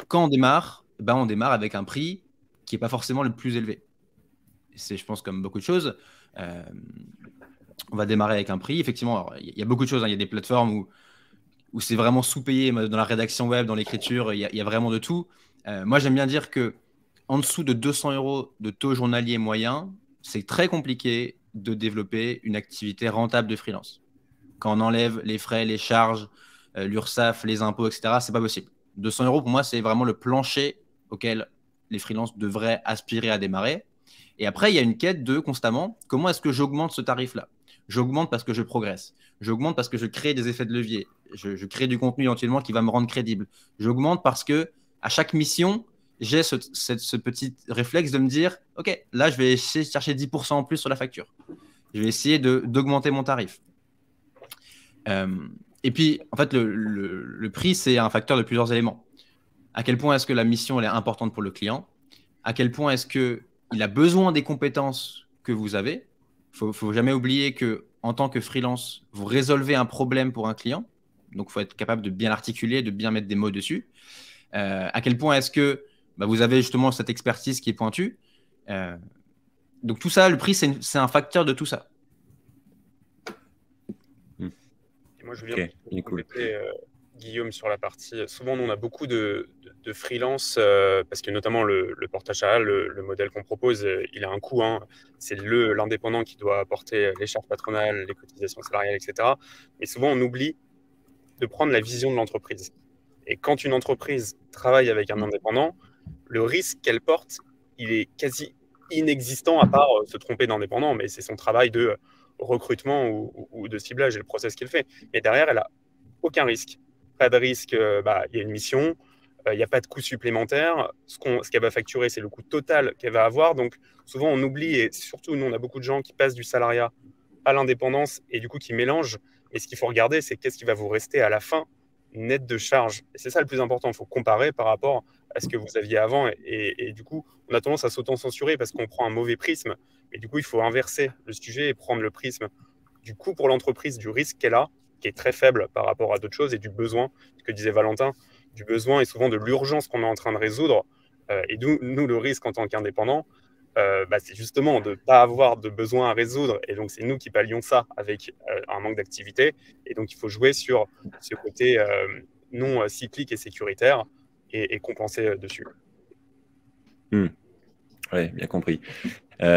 Quand on démarre, on démarre avec un prix qui n'est pas forcément le plus élevé. C'est, je pense, comme beaucoup de choses. On va démarrer avec un prix. Effectivement, il y a beaucoup de choses. Il y a des plateformes où c'est vraiment sous-payé. Dans la rédaction web, dans l'écriture, il y a vraiment de tout. Moi, j'aime bien dire qu'en dessous de 200 € de taux journalier moyen, c'est très compliqué de développer une activité rentable de freelance. Quand on enlève les frais, les charges, l'URSSAF, les impôts, etc., c'est pas possible. 200 € pour moi, c'est vraiment le plancher auquel les freelances devraient aspirer à démarrer. Et après, il y a une quête de constamment, comment est-ce que j'augmente ce tarif-là? J'augmente parce que je progresse. J'augmente parce que je crée des effets de levier. Je crée du contenu éventuellement qui va me rendre crédible. J'augmente parce que à chaque mission, j'ai ce petit réflexe de me dire, OK, là, je vais essayer de chercher 10% en plus sur la facture. Je vais essayer d'augmenter mon tarif. Et puis, en fait, le prix, c'est un facteur de plusieurs éléments. À quel point est-ce que la mission elle est importante pour le client? À quel point est-ce qu'il a besoin des compétences que vous avez? Il ne faut jamais oublier qu'en tant que freelance, vous résolvez un problème pour un client. Donc, il faut être capable de bien l'articuler, de bien mettre des mots dessus. À quel point est-ce que vous avez justement cette expertise qui est pointue? Donc, tout ça, le prix, c'est un facteur de tout ça. Moi, je viens de compléter Guillaume sur la partie. Souvent, nous, on a beaucoup de freelance parce que notamment le portage salarial, le modèle qu'on propose, il a un coût. C'est l'indépendant qui doit apporter les charges patronales, les cotisations salariales, etc. Mais souvent, on oublie de prendre la vision de l'entreprise. Et quand une entreprise travaille avec un indépendant, le risque qu'elle porte, il est quasi inexistant à part se tromper d'indépendant, mais c'est son travail de recrutement ou de ciblage et le process qu'elle fait. Mais derrière, elle n'a aucun risque. Pas de risque, il y a une mission, il n'y a pas de coût supplémentaire. Ce qu'elle va facturer, c'est le coût total qu'elle va avoir. Donc, souvent, on oublie, et surtout, nous, on a beaucoup de gens qui passent du salariat à l'indépendance et du coup, qui mélangent. Et ce qu'il faut regarder, c'est qu'est-ce qui va vous rester à la fin net de charge. Et c'est ça le plus important. Il faut comparer par rapport à ce que vous aviez avant. Et du coup, on a tendance à s'auto-censurer parce qu'on prend un mauvais prisme. Et du coup, il faut inverser le sujet et prendre le prisme du coût pour l'entreprise, du risque qu'elle a, qui est très faible par rapport à d'autres choses, et du besoin, ce que disait Valentin, du besoin et souvent de l'urgence qu'on est en train de résoudre. Et nous, le risque en tant qu'indépendant, c'est justement de ne pas avoir de besoin à résoudre. Et donc, c'est nous qui pallions ça avec un manque d'activité. Et donc, il faut jouer sur ce côté non cyclique et sécuritaire et compenser dessus. Oui, bien compris.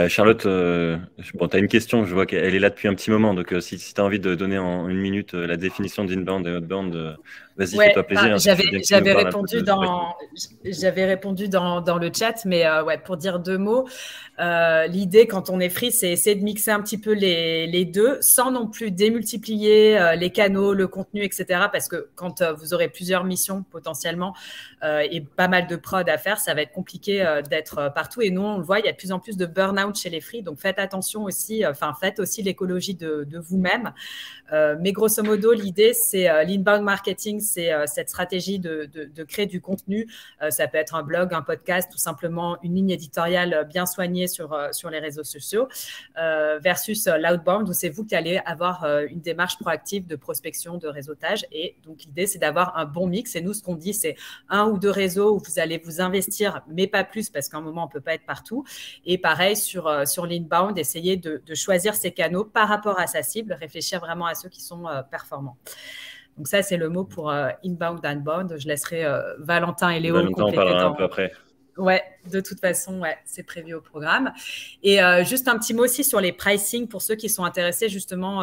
Charlotte, tu as une question, je vois qu'elle est là depuis un petit moment, donc si tu as envie de donner en une minute la définition d'inbound et outbound, vas-y, fais-toi plaisir. J'avais répondu dans le chat, mais pour dire deux mots, l'idée quand on est free, c'est essayer de mixer un petit peu les deux, sans non plus démultiplier les canaux, le contenu, etc. Parce que quand vous aurez plusieurs missions potentiellement et pas mal de prod à faire, ça va être compliqué d'être partout. Et nous, on le voit, il y a de plus en plus de burn-out chez les free, donc faites attention aussi, faites aussi l'écologie de vous-même. Mais grosso modo, l'idée, c'est l'inbound marketing, c'est cette stratégie de créer du contenu. Ça peut être un blog, un podcast, tout simplement une ligne éditoriale bien soignée sur les réseaux sociaux, versus l'outbound, où c'est vous qui allez avoir une démarche proactive de prospection, de réseautage. Et donc, l'idée, c'est d'avoir un bon mix. Et nous, ce qu'on dit, c'est 1 ou 2 réseaux où vous allez vous investir, mais pas plus, parce qu'à un moment, on ne peut pas être partout. Et pareil, sur l'inbound, essayer de choisir ses canaux par rapport à sa cible, réfléchir vraiment à ceux qui sont performants. Donc ça, c'est le mot pour inbound, outbound. Je laisserai Valentin et Léo compléter. Valentin, on parlera un peu après. Ouais, de toute façon, ouais, c'est prévu au programme. Et juste un petit mot aussi sur les pricing pour ceux qui sont intéressés justement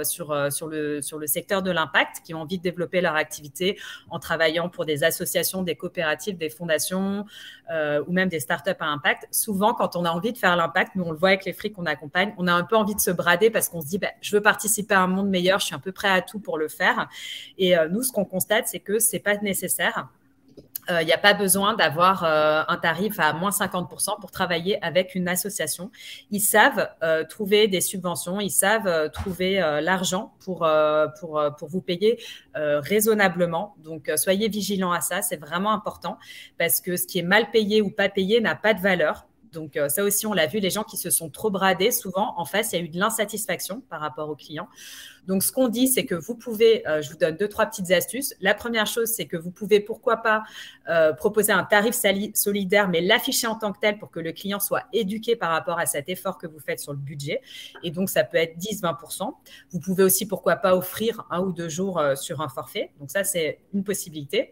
sur le secteur de l'impact, qui ont envie de développer leur activité en travaillant pour des associations, des coopératives, des fondations ou même des startups à impact. Souvent, quand on a envie de faire l'impact, nous on le voit avec les FRI qu'on accompagne, on a un peu envie de se brader parce qu'on se dit, je veux participer à un monde meilleur, je suis un peu prêt à tout pour le faire. Et nous, ce qu'on constate, c'est que c'est pas nécessaire. Il n'y a pas besoin d'avoir un tarif à moins 50% pour travailler avec une association. Ils savent trouver des subventions, ils savent trouver l'argent pour vous payer raisonnablement. Donc, soyez vigilants à ça, c'est vraiment important parce que ce qui est mal payé ou pas payé n'a pas de valeur. Donc, ça aussi, on l'a vu, les gens qui se sont trop bradés, souvent, en face, il y a eu de l'insatisfaction par rapport aux clients. Donc, ce qu'on dit, c'est que vous pouvez, je vous donne 2-3 petites astuces. La première chose, c'est que vous pouvez, pourquoi pas, proposer un tarif solidaire, mais l'afficher en tant que tel pour que le client soit éduqué par rapport à cet effort que vous faites sur le budget. Et donc, ça peut être 10-20%. Vous pouvez aussi, pourquoi pas, offrir 1 ou 2 jours sur un forfait. Donc, ça, c'est une possibilité.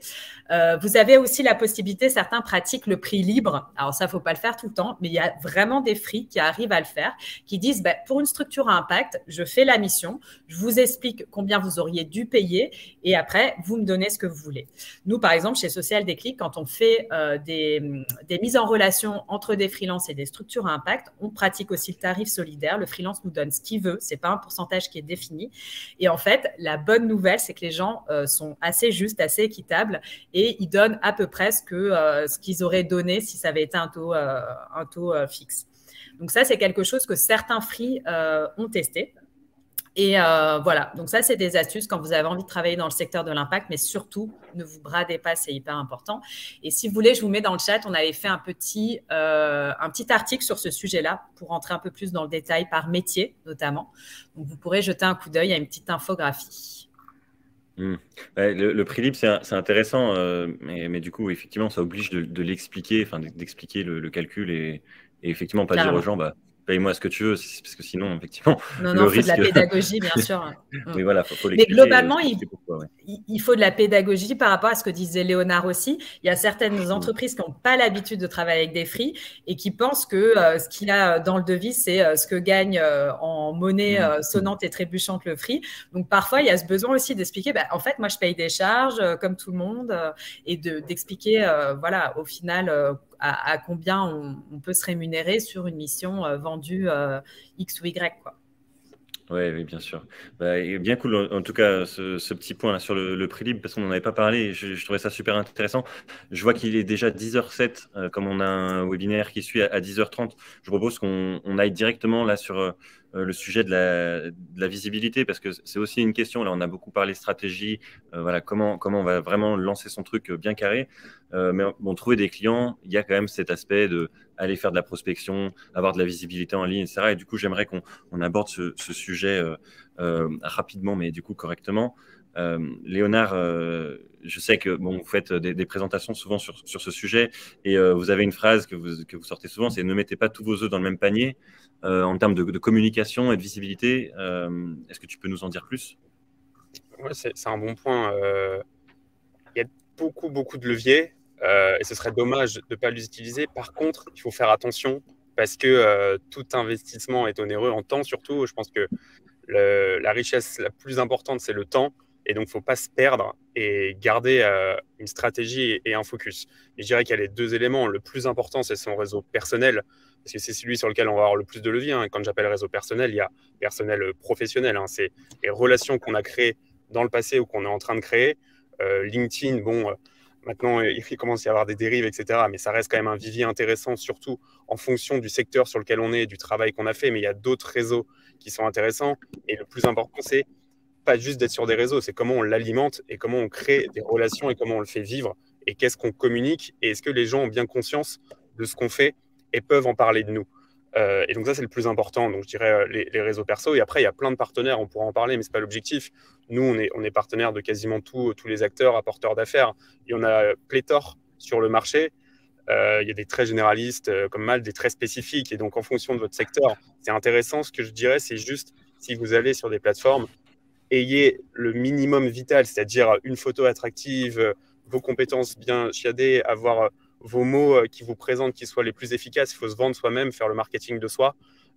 Vous avez aussi la possibilité, certains pratiquent le prix libre. Alors, ça, il ne faut pas le faire tout le temps, mais il y a vraiment des FRI qui arrivent à le faire, qui disent, pour une structure à impact, je fais la mission, je vous explique combien vous auriez dû payer et après, vous me donnez ce que vous voulez. Nous, par exemple, chez Social Déclic, quand on fait des mises en relation entre des freelances et des structures à impact, on pratique aussi le tarif solidaire. Le freelance nous donne ce qu'il veut. Ce n'est pas un pourcentage qui est défini. Et en fait, la bonne nouvelle, c'est que les gens sont assez justes, assez équitables et ils donnent à peu près ce qu'ils auraient donné si ça avait été un taux fixe. Donc ça, c'est quelque chose que certains FRI ont testé. Et voilà, donc ça, c'est des astuces quand vous avez envie de travailler dans le secteur de l'impact, mais surtout, ne vous bradez pas, c'est hyper important. Et si vous voulez, je vous mets dans le chat, on avait fait un petit article sur ce sujet-là pour rentrer un peu plus dans le détail par métier, notamment. Donc, vous pourrez jeter un coup d'œil à une petite infographie. Le prix libre, c'est intéressant, mais du coup, effectivement, ça oblige de l'expliquer, enfin d'expliquer le calcul et effectivement pas dire aux gens, paye-moi ce que tu veux, parce que sinon, effectivement, non, le risque... faut de la pédagogie, bien sûr. Mais voilà, faut l'expliquer. Mais globalement, il faut de la pédagogie par rapport à ce que disait Léonard aussi. Il y a certaines entreprises qui n'ont pas l'habitude de travailler avec des FRI et qui pensent que ce qu'il y a dans le devis, c'est ce que gagne en monnaie sonnante et trébuchante le FRI. Donc, parfois, il y a ce besoin aussi d'expliquer, en fait, moi, je paye des charges comme tout le monde et d'expliquer, voilà, au final, à combien on peut se rémunérer sur une mission vendue X ou Y, quoi. Oui, bien sûr. Bien cool, en tout cas, ce petit point là sur le prix libre, parce qu'on n'en avait pas parlé, je trouvais ça super intéressant. Je vois qu'il est déjà 10h07, comme on a un webinaire qui suit à 10h30. Je propose qu'on aille directement là sur le sujet de la visibilité, parce que c'est aussi une question. Là, on a beaucoup parlé stratégie, voilà, comment on va vraiment lancer son truc bien carré. Mais bon, trouver des clients, il y a quand même cet aspect de aller faire de la prospection, avoir de la visibilité en ligne, etc. Et du coup, j'aimerais qu'on aborde ce sujet rapidement, mais du coup correctement. Léonard, je sais que vous faites des présentations souvent sur ce sujet et vous avez une phrase que vous sortez souvent, c'est « Ne mettez pas tous vos œufs dans le même panier ». En termes de communication et de visibilité, est-ce que tu peux nous en dire plus ? Ouais, c'est un bon point. Il y a beaucoup de leviers et ce serait dommage de ne pas les utiliser. Par contre, il faut faire attention parce que tout investissement est onéreux en temps surtout. Je pense que la richesse la plus importante, c'est le temps. Et donc, il ne faut pas se perdre et garder une stratégie et un focus. Et je dirais qu'il y a les 2 éléments. Le plus important, c'est son réseau personnel, parce que c'est celui sur lequel on va avoir le plus de levier. Quand j'appelle réseau personnel, il y a personnel professionnel. C'est les relations qu'on a créées dans le passé ou qu'on est en train de créer. LinkedIn, maintenant, il commence à y avoir des dérives, etc. Mais ça reste quand même un vivier intéressant, surtout en fonction du secteur sur lequel on est, du travail qu'on a fait. Mais il y a d'autres réseaux qui sont intéressants. Et le plus important, c'est pas juste d'être sur des réseaux, c'est comment on l'alimente et comment on crée des relations et comment on le fait vivre et qu'est-ce qu'on communique et est-ce que les gens ont bien conscience de ce qu'on fait et peuvent en parler de nous. Et donc ça, c'est le plus important. Donc je dirais les réseaux perso. Et après, il y a plein de partenaires, on pourra en parler, mais ce n'est pas l'objectif. Nous, on est partenaire de quasiment tous les acteurs, apporteurs d'affaires. Il y en a pléthore sur le marché. Il y a des très généralistes comme Malte, des très spécifiques. Et donc, en fonction de votre secteur, c'est intéressant. Ce que je dirais, c'est juste si vous allez sur des plateformes, ayez le minimum vital, c'est-à-dire une photo attractive, vos compétences bien chiadées, avoir vos mots qui vous présentent, qui soient les plus efficaces. Il faut se vendre soi-même, faire le marketing de soi.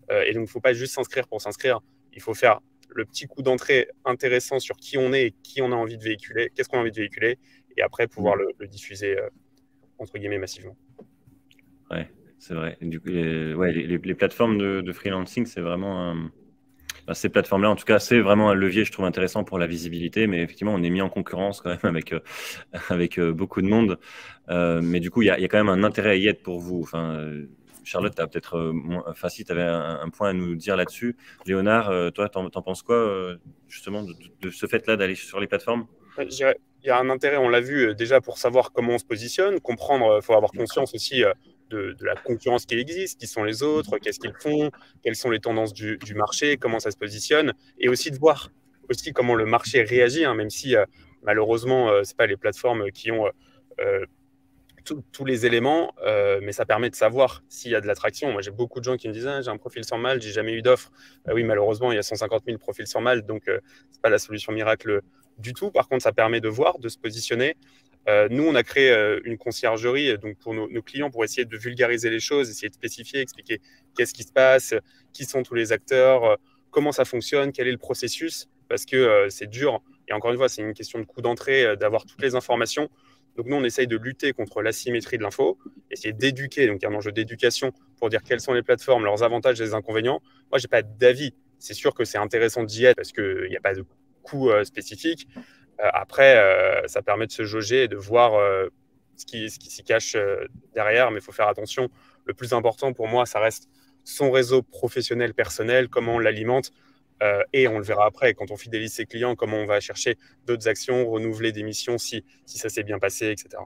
Et donc, il ne faut pas juste s'inscrire pour s'inscrire. Il faut faire le petit coup d'entrée intéressant sur qui on est et qui on a envie de véhiculer, qu'est-ce qu'on a envie de véhiculer, et après pouvoir le diffuser, entre guillemets, massivement. Ouais, c'est vrai. Et du coup, les plateformes de freelancing, c'est vraiment ces plateformes-là, en tout cas, c'est vraiment un levier, je trouve, intéressant pour la visibilité. Mais effectivement, on est mis en concurrence quand même avec beaucoup de monde. Mais du coup, il y a quand même un intérêt à y être pour vous. Enfin, Charlotte, tu as peut-être si tu avais un point à nous dire là-dessus. Léonard, toi, t'en penses quoi, justement, de ce fait-là d'aller sur les plateformes? Je dirais, il y a un intérêt, on l'a vu déjà pour savoir comment on se positionne, comprendre, il faut avoir conscience aussi de la concurrence qui existe, qui sont les autres, qu'est-ce qu'ils font, quelles sont les tendances du marché, comment ça se positionne, et aussi de voir aussi comment le marché réagit, hein, même si malheureusement, ce n'est pas les plateformes qui ont tous les éléments, mais ça permet de savoir s'il y a de l'attraction. Moi, j'ai beaucoup de gens qui me disent ah, j'ai un profil sans mal, j'ai jamais eu d'offre. Oui, malheureusement, il y a 150 000 profils sans mal, donc ce n'est pas la solution miracle du tout. Par contre, ça permet de voir, de se positionner. Nous, on a créé une conciergerie donc pour nos clients pour essayer de vulgariser les choses, essayer de spécifier, expliquer qu'est-ce qui se passe, qui sont tous les acteurs, comment ça fonctionne, quel est le processus, parce que c'est dur. Et encore une fois, c'est une question de coût d'entrée, d'avoir toutes les informations. Donc nous, on essaye de lutter contre l'asymétrie de l'info, essayer d'éduquer, donc il y a un enjeu d'éducation pour dire quelles sont les plateformes, leurs avantages et les inconvénients. Moi, je n'ai pas d'avis. C'est sûr que c'est intéressant d'y être parce qu'il n'y a pas de coût spécifique. Après, ça permet de se jauger et de voir ce qui s'y cache derrière, mais il faut faire attention. Le plus important pour moi, ça reste son réseau professionnel, personnel, comment on l'alimente. Et on le verra après, quand on fidélise ses clients, comment on va chercher d'autres actions, renouveler des missions si ça s'est bien passé, etc.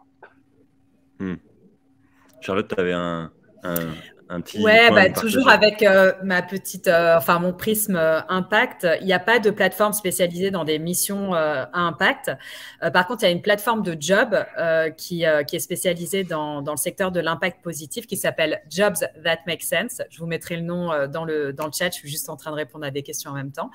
Charlotte, tu avais un petit Ouais, point toujours avec ma petite, mon prisme impact. Il n'y a pas de plateforme spécialisée dans des missions à impact. Par contre, il y a une plateforme de job qui est spécialisée dans le secteur de l'impact positif qui s'appelle Jobs That Make Sense. Je vous mettrai le nom dans le chat. Je suis juste en train de répondre à des questions en même temps.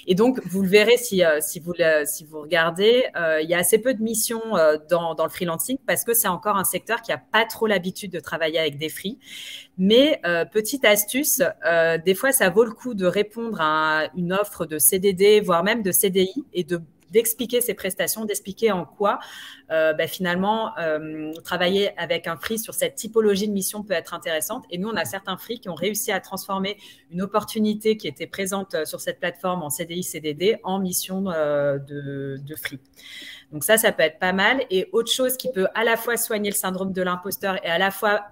Et donc, vous le verrez si vous regardez. Il y a assez peu de missions dans le freelancing parce que c'est encore un secteur qui n'a pas trop l'habitude de travailler avec des free. Mais petite astuce, des fois, ça vaut le coup de répondre à une offre de CDD, voire même de CDI, et d'expliquer ses prestations, d'expliquer en quoi finalement travailler avec un free sur cette typologie de mission peut être intéressante. Et nous, on a certains free qui ont réussi à transformer une opportunité qui était présente sur cette plateforme en CDI, CDD en mission de free. Donc ça peut être pas mal. Et autre chose qui peut à la fois soigner le syndrome de l'imposteur et à la fois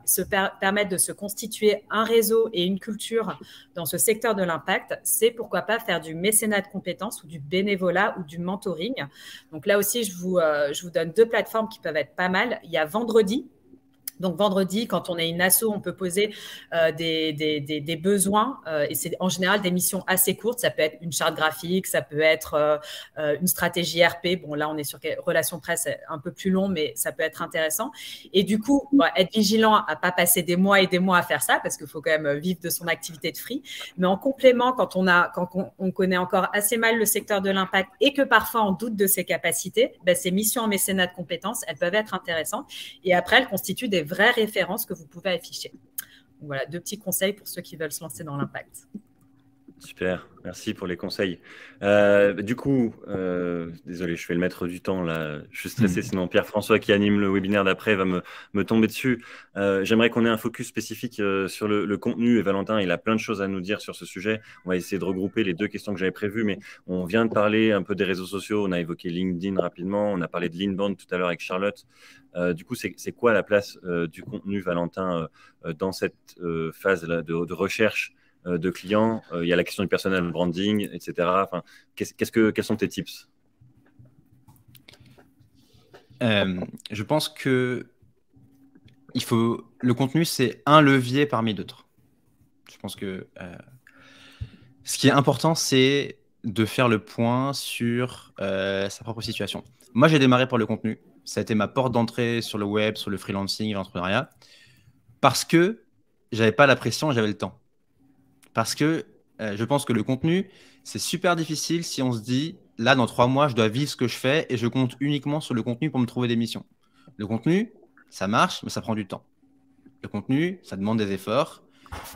permettre de se constituer un réseau et une culture dans ce secteur de l'impact, c'est pourquoi pas faire du mécénat de compétences ou du bénévolat ou du mentoring. Donc là aussi, je vous donne 2 plateformes qui peuvent être pas mal. Il y a Vendredi. Donc, vendredi, quand on est une asso, on peut poser des besoins et c'est en général des missions assez courtes. Ça peut être une charte graphique, ça peut être une stratégie RP. Bon, là, on est sur relation presse un peu plus long, mais ça peut être intéressant. Et du coup, être vigilant à ne pas passer des mois et des mois à faire ça parce qu'il faut quand même vivre de son activité de free. Mais en complément, quand on connaît encore assez mal le secteur de l'impact et que parfois on doute de ses capacités, ces missions en mécénat de compétences, elles peuvent être intéressantes. Et après, elles constituent des vraies références que vous pouvez afficher. Donc voilà, 2 petits conseils pour ceux qui veulent se lancer dans l'impact. Super, merci pour les conseils. Du coup, désolé, je fais le maître du temps là. Je suis stressé, sinon Pierre-François qui anime le webinaire d'après va me tomber dessus. J'aimerais qu'on ait un focus spécifique sur le contenu et Valentin, il a plein de choses à nous dire sur ce sujet. On va essayer de regrouper les 2 questions que j'avais prévues, mais on vient de parler un peu des réseaux sociaux. On a évoqué LinkedIn rapidement, on a parlé de l'inbound tout à l'heure avec Charlotte. Du coup, c'est quoi la place du contenu, Valentin, dans cette phase-là de recherche de clients? Il y a la question du personal branding, etc. Enfin, quels sont tes tips? Je pense que le contenu, c'est un levier parmi d'autres. Je pense que ce qui est important, c'est de faire le point sur sa propre situation. Moi, j'ai démarré par le contenu. Ça a été ma porte d'entrée sur le web, sur le freelancing et l'entrepreneuriat, parce que j'avais pas la pression et j'avais le temps. Parce que je pense que le contenu, c'est super difficile si on se dit, là, dans 3 mois, je dois vivre ce que je fais et je compte uniquement sur le contenu pour me trouver des missions. Le contenu, ça marche, mais ça prend du temps. Le contenu, ça demande des efforts.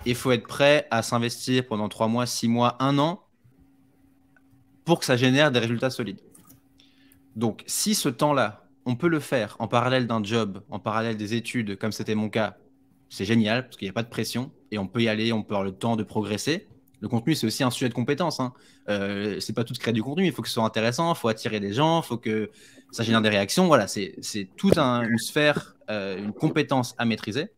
Il faut être prêt à s'investir pendant 3 mois, 6 mois, 1 an pour que ça génère des résultats solides. Donc, si ce temps-là, on peut le faire en parallèle d'un job, en parallèle des études, comme c'était mon cas, c'est génial parce qu'il n'y a pas de pression et on peut y aller, on peut avoir le temps de progresser. Le contenu, c'est aussi un sujet de compétence. Hein. C'est pas tout de créer du contenu, il faut que ce soit intéressant, il faut attirer des gens, il faut que ça génère des réactions. Voilà, c'est toute une sphère, une compétence à maîtriser.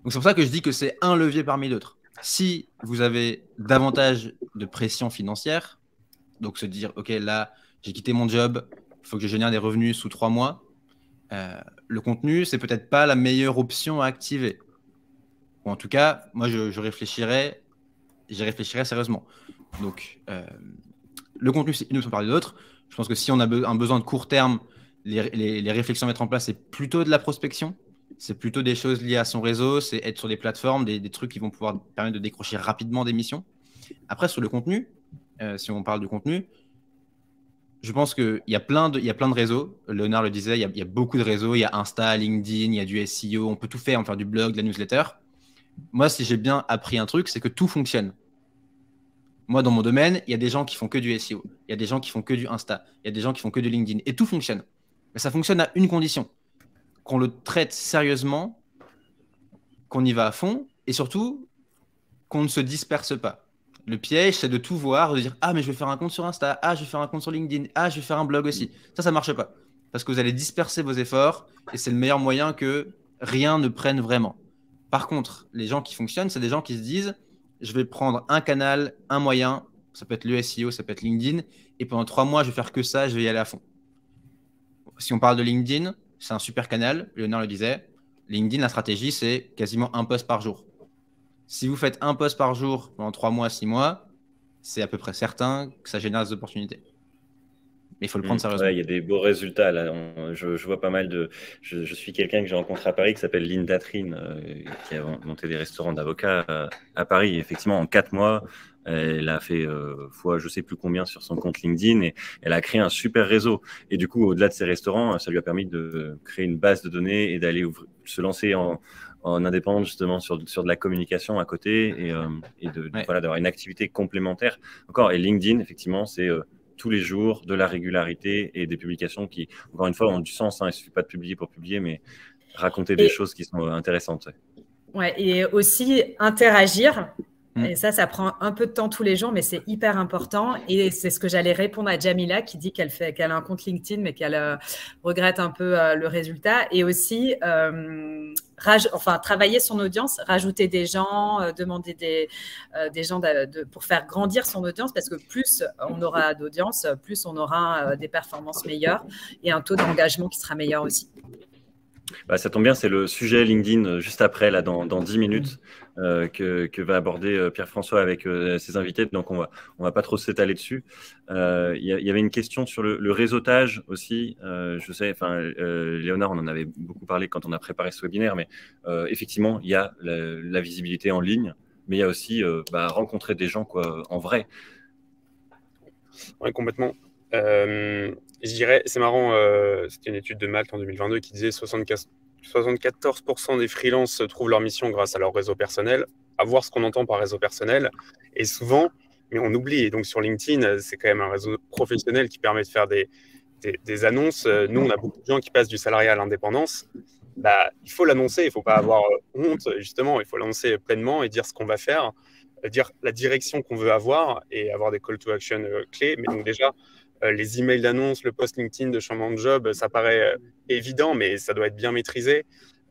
Donc, c'est pour ça que je dis que c'est un levier parmi d'autres. Si vous avez davantage de pression financière, donc se dire, OK, là, j'ai quitté mon job, il faut que je génère des revenus sous 3 mois, le contenu, c'est peut-être pas la meilleure option à activer. Ou en tout cas, moi, j'y réfléchirais sérieusement. Donc, le contenu, c'est une option parmi d'autres. Je pense que si on a un besoin de court terme, les réflexions à mettre en place, c'est plutôt de la prospection. C'est plutôt des choses liées à son réseau, c'est être sur des plateformes, des trucs qui vont pouvoir permettre de décrocher rapidement des missions. Après, sur le contenu, si on parle du contenu, je pense qu'il y a plein de réseaux. Léonard le disait, il y a beaucoup de réseaux. Il y a Insta, LinkedIn, il y a du SEO. On peut tout faire, on peut faire du blog, de la newsletter. Moi, si j'ai bien appris un truc, c'est que tout fonctionne. Moi, dans mon domaine, il y a des gens qui font que du SEO. Il y a des gens qui font que du Insta. Il y a des gens qui font que du LinkedIn. Et tout fonctionne. Mais ça fonctionne à une condition. Qu'on le traite sérieusement, qu'on y va à fond, et surtout, qu'on ne se disperse pas. Le piège, c'est de tout voir, de dire « Ah, mais je vais faire un compte sur Insta. Ah, je vais faire un compte sur LinkedIn. Ah, je vais faire un blog aussi. » Ça ne marche pas. Parce que vous allez disperser vos efforts, et c'est le meilleur moyen que rien ne prenne vraiment. Par contre, les gens qui fonctionnent, c'est des gens qui se disent « Je vais prendre un canal, un moyen. » Ça peut être le SEO, ça peut être LinkedIn. Et pendant 3 mois, je vais faire que ça, je vais y aller à fond. Si on parle de LinkedIn, c'est un super canal, Léonard le disait. LinkedIn, la stratégie, c'est quasiment un post par jour. Si vous faites un post par jour pendant 3 mois, 6 mois, c'est à peu près certain que ça génère des opportunités. Mais il faut le prendre sérieusement. Ouais, il y a des beaux résultats. Là. Je vois pas mal de... Je suis quelqu'un que j'ai rencontré à Paris qui s'appelle Linda Trine, qui a monté des restaurants d'avocats à Paris. Et effectivement, en 4 mois, elle a fait fois je sais plus combien sur son compte LinkedIn et elle a créé un super réseau. Et du coup, au-delà de ses restaurants, ça lui a permis de créer une base de données et d'aller se lancer en indépendant justement sur de la communication à côté et voilà, d'avoir une activité complémentaire. Encore, et LinkedIn, effectivement, c'est tous les jours de la régularité et des publications qui, encore une fois, ont du sens. Hein. Il ne suffit pas de publier pour publier, mais raconter des choses qui sont intéressantes. Ouais, et aussi interagir. Et ça prend un peu de temps tous les jours, mais c'est hyper important. Et c'est ce que j'allais répondre à Jamila qui dit qu'elle a un compte LinkedIn, mais qu'elle regrette un peu le résultat. Et aussi, travailler son audience, rajouter des gens, demander des gens pour faire grandir son audience, parce que plus on aura d'audience, plus on aura des performances meilleures et un taux d'engagement qui sera meilleur aussi. Bah, ça tombe bien, c'est le sujet LinkedIn juste après, là, dans 10 minutes, que va aborder Pierre-François avec ses invités. Donc, on va pas trop s'étaler dessus. Il y avait une question sur le réseautage aussi. Je sais, Léonard, on en avait beaucoup parlé quand on a préparé ce webinaire, mais effectivement, il y a la visibilité en ligne, mais il y a aussi rencontrer des gens en vrai. Oui, complètement. Je dirais, c'est marrant, c'était une étude de Malte en 2022 qui disait 74% des freelances trouvent leur mission grâce à leur réseau personnel. À voir ce qu'on entend par réseau personnel. Et souvent, mais on oublie. Et donc sur LinkedIn, c'est quand même un réseau professionnel qui permet de faire des annonces. Nous, on a beaucoup de gens qui passent du salariat à l'indépendance. Il faut l'annoncer, il ne faut pas avoir honte, justement. Il faut l'annoncer pleinement et dire ce qu'on va faire, dire la direction qu'on veut avoir et avoir des call to action clés. Mais donc déjà, les emails d'annonce, le post LinkedIn de changement de job, ça paraît évident, mais ça doit être bien maîtrisé.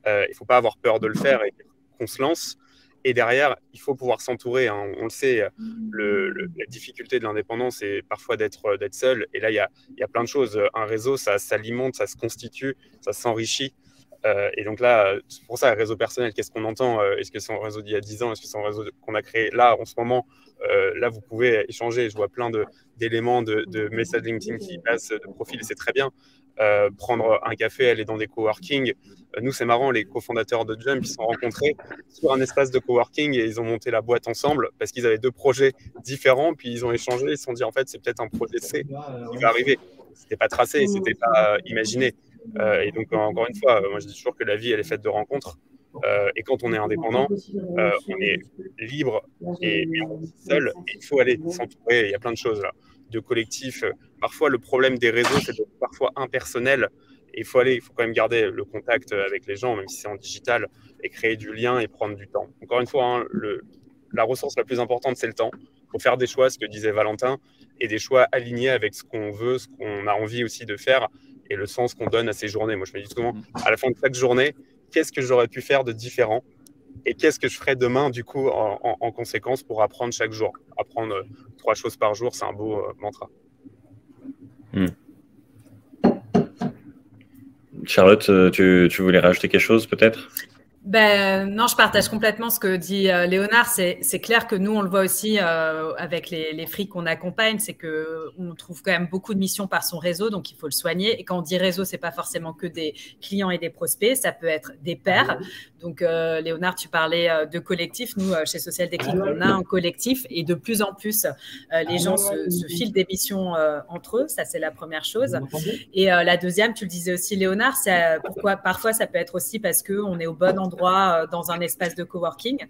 Il ne faut pas avoir peur de le faire et qu'on se lance. Et derrière, il faut pouvoir s'entourer. Hein. On le sait, la difficulté de l'indépendance, c'est parfois d'être seul. Et là, il y a plein de choses. Un réseau, ça s'alimente, ça se constitue, ça s'enrichit. Et donc là, c'est pour ça, réseau personnel, qu'est-ce qu'on entend? Est-ce que c'est un réseau d'il y a 10 ans? Est-ce que c'est un réseau qu'on a créé là, en ce moment? Là, vous pouvez échanger. Je vois plein d'éléments de message LinkedIn qui passent de profil et c'est très bien. Prendre un café, aller dans des coworking. Nous, c'est marrant, les cofondateurs de Jump, ils se sont rencontrés sur un espace de coworking et ils ont monté la boîte ensemble parce qu'ils avaient 2 projets différents. Puis ils ont échangé, ils se sont dit, en fait, c'est peut-être un projet C qui va arriver. C'était pas tracé, c'était pas imaginé. Et donc, encore une fois, moi je dis toujours que la vie, elle est faite de rencontres. Et quand on est indépendant, on est libre mais on est seul. Et il faut aller s'entourer. Il y a plein de choses là, de collectifs. Parfois, le problème des réseaux, c'est d'être parfois impersonnel. Et il faut quand même garder le contact avec les gens, même si c'est en digital, et créer du lien et prendre du temps. Encore une fois, hein, la ressource la plus importante, c'est le temps. Il faut faire des choix, ce que disait Valentin, et des choix alignés avec ce qu'on veut, ce qu'on a envie aussi de faire, et le sens qu'on donne à ces journées. Moi, je me dis souvent, à la fin de chaque journée, qu'est-ce que j'aurais pu faire de différent et qu'est-ce que je ferai demain, du coup, en conséquence pour apprendre chaque jour. Apprendre 3 choses par jour, c'est un beau mantra. Charlotte, tu voulais rajouter quelque chose peut-être? Non, je partage complètement ce que dit Léonard. C'est clair que nous, on le voit aussi avec les freaks qu'on accompagne, c'est qu'on trouve quand même beaucoup de missions par son réseau, donc il faut le soigner. Et quand on dit réseau, c'est pas forcément que des clients et des prospects, ça peut être des pairs. Donc, Léonard, tu parlais de collectif. Nous, chez Social Déclic, on a un collectif et de plus en plus, les gens se filent des missions entre eux. Ça, c'est la première chose. Et la deuxième, tu le disais aussi, Léonard, pourquoi parfois ça peut être aussi parce qu'on est au bon endroit dans un espace de coworking.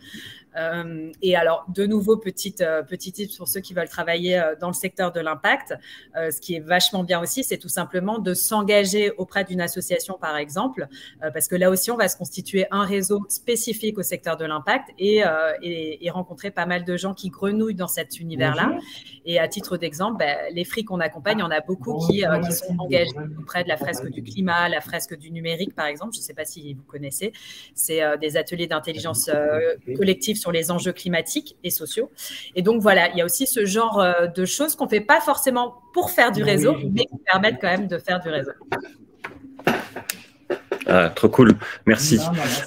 Et alors, de nouveau, petit tips pour ceux qui veulent travailler dans le secteur de l'impact. Ce qui est vachement bien aussi, c'est tout simplement de s'engager auprès d'une association, par exemple, parce que là aussi, on va se constituer un réseau spécifique au secteur de l'impact et rencontrer pas mal de gens qui grenouillent dans cet univers-là. Et à titre d'exemple, les freaks qu'on accompagne, il y en a beaucoup qui sont engagés auprès de la fresque du climat, la fresque du numérique, par exemple. Je ne sais pas si vous connaissez. C'est des ateliers d'intelligence collective sur les enjeux climatiques et sociaux. Et donc, voilà, il y a aussi ce genre de choses qu'on ne fait pas forcément pour faire du réseau, mais qui permettent quand même de faire du réseau. Ah, trop cool, merci.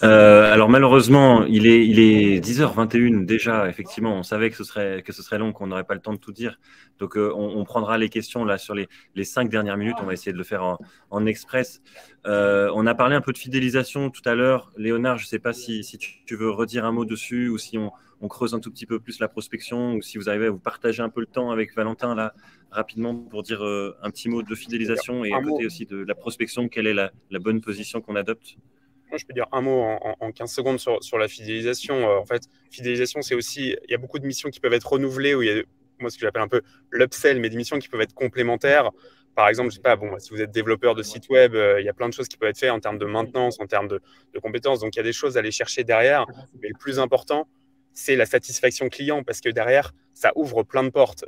Alors malheureusement, il est 10h21 déjà, effectivement, on savait que ce serait long, qu'on n'aurait pas le temps de tout dire. Donc on prendra les questions là sur les 5 dernières minutes, on va essayer de le faire en express. On a parlé un peu de fidélisation tout à l'heure. Léonard, je ne sais pas si tu veux redire un mot dessus ou si on creuse un tout petit peu plus la prospection ou si vous arrivez à vous partager un peu le temps avec Valentin là rapidement pour dire un petit mot de fidélisation et à côté aussi de la prospection, quelle est la bonne position qu'on adopte? Moi, je peux dire un mot en 15 secondes sur la fidélisation. En fait, fidélisation, c'est aussi, il y a beaucoup de missions qui peuvent être renouvelées, où il y a, moi, ce que j'appelle un peu l'upsell, mais des missions qui peuvent être complémentaires. Par exemple, je sais pas, si vous êtes développeur de site web, il y a plein de choses qui peuvent être faites en termes de maintenance, en termes de compétences. Donc, il y a des choses à aller chercher derrière. Mais le plus important, c'est la satisfaction client, parce que derrière, ça ouvre plein de portes.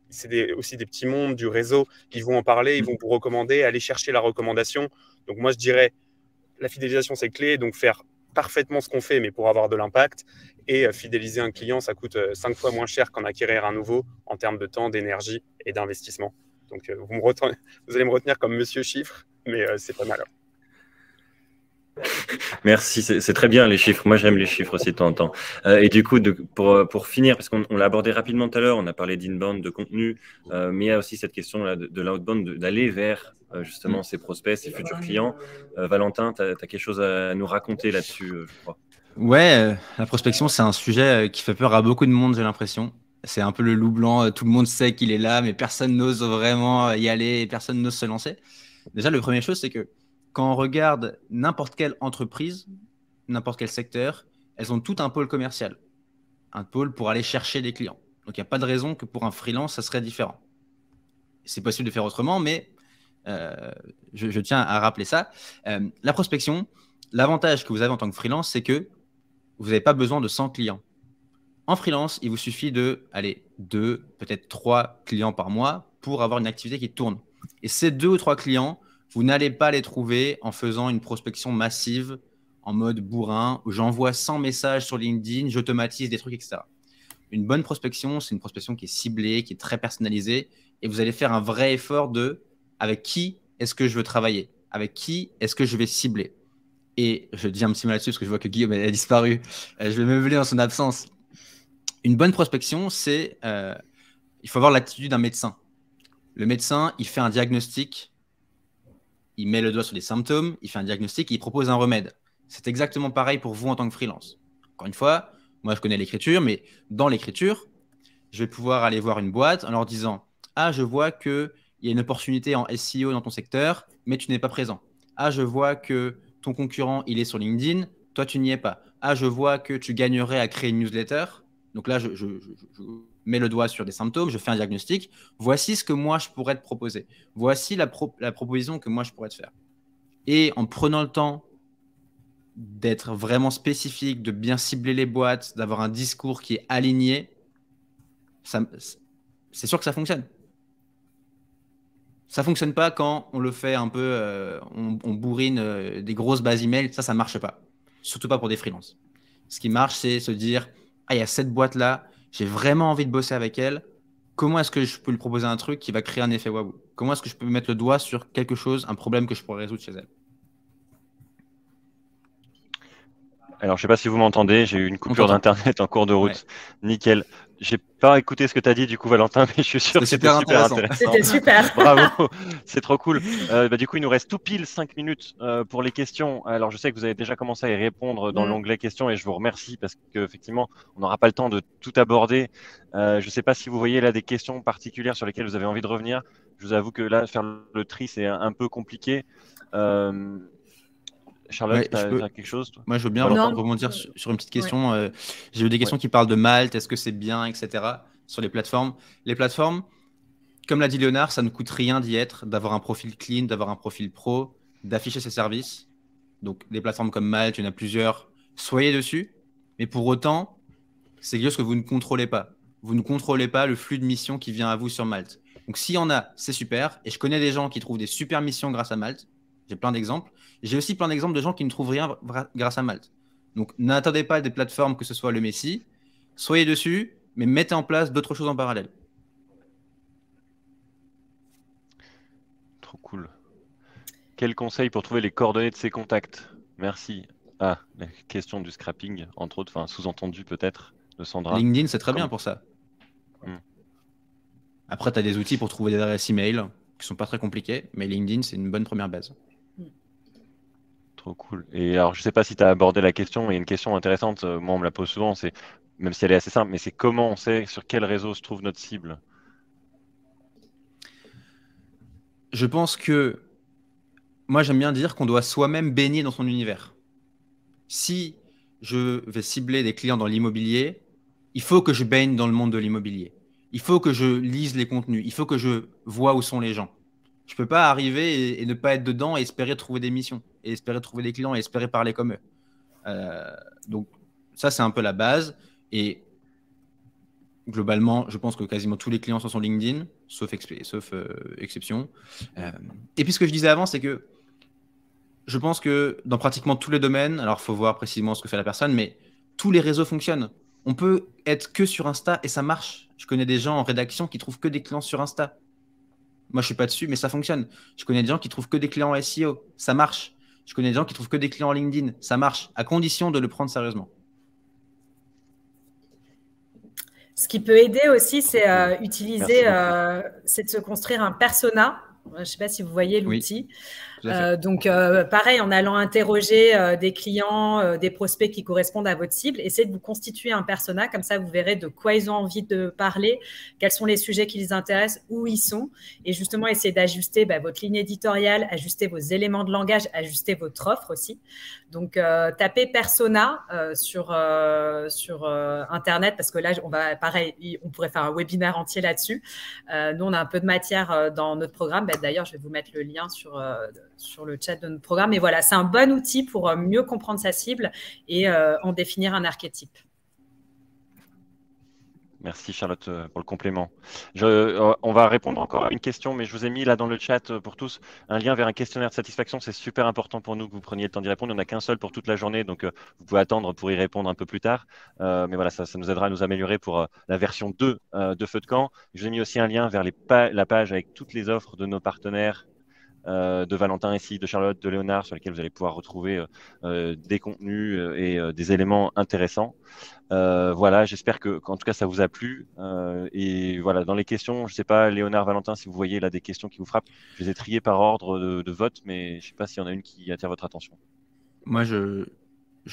C'est aussi des petits mondes du réseau qui vont en parler, ils vont vous recommander, aller chercher la recommandation. Donc moi, je dirais, la fidélisation, c'est clé. Donc faire parfaitement ce qu'on fait, mais pour avoir de l'impact. Et fidéliser un client, ça coûte 5 fois moins cher qu'en acquérir un nouveau en termes de temps, d'énergie et d'investissement. Donc vous allez me retenir comme monsieur chiffre, mais c'est pas mal. Merci, c'est très bien les chiffres. Moi, j'aime les chiffres aussi de temps en temps. Et du coup, pour finir, parce qu'on l'a abordé rapidement tout à l'heure, on a parlé d'inbound, de contenu, mais il y a aussi cette question là de l'outbound, d'aller vers justement ces prospects, ces futurs clients. Valentin, tu as quelque chose à nous raconter là-dessus, je crois. Ouais, la prospection, c'est un sujet qui fait peur à beaucoup de monde, j'ai l'impression. C'est un peu le loup blanc, tout le monde sait qu'il est là, mais personne n'ose vraiment y aller, et personne n'ose se lancer. Déjà, la première chose, c'est que quand on regarde n'importe quelle entreprise, n'importe quel secteur, elles ont tout un pôle commercial, un pôle pour aller chercher des clients. Donc, il n'y a pas de raison que pour un freelance, ça serait différent. C'est possible de faire autrement, mais je tiens à rappeler ça. La prospection, l'avantage que vous avez en tant que freelance, c'est que vous n'avez pas besoin de 100 clients. En freelance, il vous suffit de 2, peut-être 3 clients par mois pour avoir une activité qui tourne. Et ces 2 ou 3 clients, vous n'allez pas les trouver en faisant une prospection massive en mode bourrin où j'envoie 100 messages sur LinkedIn, j'automatise des trucs, etc. Une bonne prospection, c'est une prospection qui est ciblée, qui est très personnalisée et vous allez faire un vrai effort de avec qui est-ce que je veux travailler, avec qui est-ce que je vais cibler. Et je dis un petit mot là-dessus parce que je vois que Guillaume a disparu. Je vais me meubler en son absence. Une bonne prospection, c'est il faut avoir l'attitude d'un médecin. Le médecin, il fait un diagnostic. Il met le doigt sur les symptômes, il fait un diagnostic et il propose un remède. C'est exactement pareil pour vous en tant que freelance. Encore une fois, moi je connais l'écriture, mais dans l'écriture, je vais pouvoir aller voir une boîte en leur disant « Ah, je vois qu'il y a une opportunité en SEO dans ton secteur, mais tu n'es pas présent. Ah, je vois que ton concurrent, il est sur LinkedIn, toi, tu n'y es pas. Ah, je vois que tu gagnerais à créer une newsletter. Donc là, je mets le doigt sur des symptômes, je fais un diagnostic. Voici ce que moi, je pourrais te proposer. Voici la proposition que moi, je pourrais te faire. Et en prenant le temps d'être vraiment spécifique, de bien cibler les boîtes, d'avoir un discours qui est aligné, c'est sûr que ça fonctionne. Ça fonctionne pas quand on le fait un peu, on bourrine des grosses bases email, ça marche pas. Surtout pas pour des freelances. Ce qui marche, c'est se dire, ah, il y a cette boîte-là, j'ai vraiment envie de bosser avec elle. Comment est-ce que je peux lui proposer un truc qui va créer un effet waouh? Comment est-ce que je peux mettre le doigt sur quelque chose, un problème que je pourrais résoudre chez elle? Alors, je sais pas si vous m'entendez, j'ai eu une coupure d'internet en cours de route. Ouais. Nickel. J'ai pas écouté ce que tu as dit du coup, Valentin, mais je suis sûr que c'était super intéressant. C'était super. Bravo, c'est trop cool. Du coup, il nous reste tout pile 5 minutes pour les questions. Alors, je sais que vous avez déjà commencé à y répondre dans l'onglet questions et je vous remercie parce qu'effectivement, on n'aura pas le temps de tout aborder. Je sais pas si vous voyez là des questions particulières sur lesquelles vous avez envie de revenir. Je vous avoue que là, faire le tri, c'est un peu compliqué. Charlotte, ouais, tu as quelque chose toi? Moi, je veux bien rebondir sur une petite question. Ouais. J'ai eu des questions qui parlent de Malte, est-ce que c'est bien, etc. sur les plateformes. Les plateformes, comme l'a dit Léonard, ça ne coûte rien d'y être, d'avoir un profil clean, d'avoir un profil pro, d'afficher ses services. Donc, des plateformes comme Malte, il y en a plusieurs. Soyez dessus, mais pour autant, c'est quelque chose que vous ne contrôlez pas. Vous ne contrôlez pas le flux de missions qui vient à vous sur Malte. Donc, s'il y en a, c'est super. Et je connais des gens qui trouvent des super missions grâce à Malte. J'ai plein d'exemples. J'ai aussi plein d'exemples de gens qui ne trouvent rien grâce à Malte. Donc, n'attendez pas des plateformes que ce soit le Messi. Soyez dessus, mais mettez en place d'autres choses en parallèle. Trop cool. Quel conseil pour trouver les coordonnées de ses contacts? Merci. Ah, la question du scrapping, entre autres, enfin sous-entendu peut-être, de Sandra. LinkedIn, c'est très bien pour ça. Après, tu as des outils pour trouver des adresses email qui ne sont pas très compliqués, mais LinkedIn, c'est une bonne première base. Trop cool. Et alors, je ne sais pas si tu as abordé la question, il y a une question intéressante, moi on me la pose souvent, c'est, même si elle est assez simple, mais c'est comment on sait sur quel réseau se trouve notre cible? Je pense que moi, j'aime bien dire qu'on doit soi-même baigner dans son univers. Si je vais cibler des clients dans l'immobilier, il faut que je baigne dans le monde de l'immobilier. Il faut que je lise les contenus. Il faut que je vois où sont les gens. Je ne peux pas arriver et ne pas être dedans et espérer trouver des missions, et espérer trouver des clients et espérer parler comme eux. Donc, ça, c'est un peu la base. Et globalement, je pense que quasiment tous les clients sont sur LinkedIn, sauf exception. Et puis, ce que je disais avant, c'est que je pense que dans pratiquement tous les domaines, alors il faut voir précisément ce que fait la personne, mais tous les réseaux fonctionnent. On peut être que sur Insta et ça marche. Je connais des gens en rédaction qui trouvent que des clients sur Insta. Moi, je ne suis pas dessus, mais ça fonctionne. Je connais des gens qui trouvent que des clients en SEO. Ça marche. Je connais des gens qui trouvent que des clients en LinkedIn. Ça marche, à condition de le prendre sérieusement. Ce qui peut aider aussi, c'est c'est de se construire un persona. Je ne sais pas si vous voyez l'outil. Oui, donc, pareil, en allant interroger des clients, des prospects qui correspondent à votre cible, essayez de vous constituer un persona. Comme ça, vous verrez de quoi ils ont envie de parler, quels sont les sujets qui les intéressent, où ils sont. Et justement, essayez d'ajuster votre ligne éditoriale, ajuster vos éléments de langage, ajuster votre offre aussi. Donc, tapez persona sur Internet, parce que là, on pourrait faire un webinaire entier là-dessus. Nous, on a un peu de matière dans notre programme. D'ailleurs, je vais vous mettre le lien sur le chat de notre programme. Et voilà, c'est un bon outil pour mieux comprendre sa cible et en définir un archétype. Merci Charlotte pour le complément. On va répondre encore à une question, mais je vous ai mis là dans le chat pour tous un lien vers un questionnaire de satisfaction. C'est super important pour nous que vous preniez le temps d'y répondre. Il n'y en a qu'un seul pour toute la journée, donc vous pouvez attendre pour y répondre un peu plus tard. Mais voilà, ça nous aidera à nous améliorer pour la version 2 de Feu de Camp. Je vous ai mis aussi un lien vers la page avec toutes les offres de nos partenaires, de Valentin ici, de Charlotte, de Léonard, sur lesquels vous allez pouvoir retrouver des contenus et des éléments intéressants. Voilà, j'espère qu'en tout cas ça vous a plu. Et voilà, dans les questions, je ne sais pas, Léonard, Valentin, si vous voyez là des questions qui vous frappent, je les ai triées par ordre de vote, mais je ne sais pas s'il y en a une qui attire votre attention. Moi, je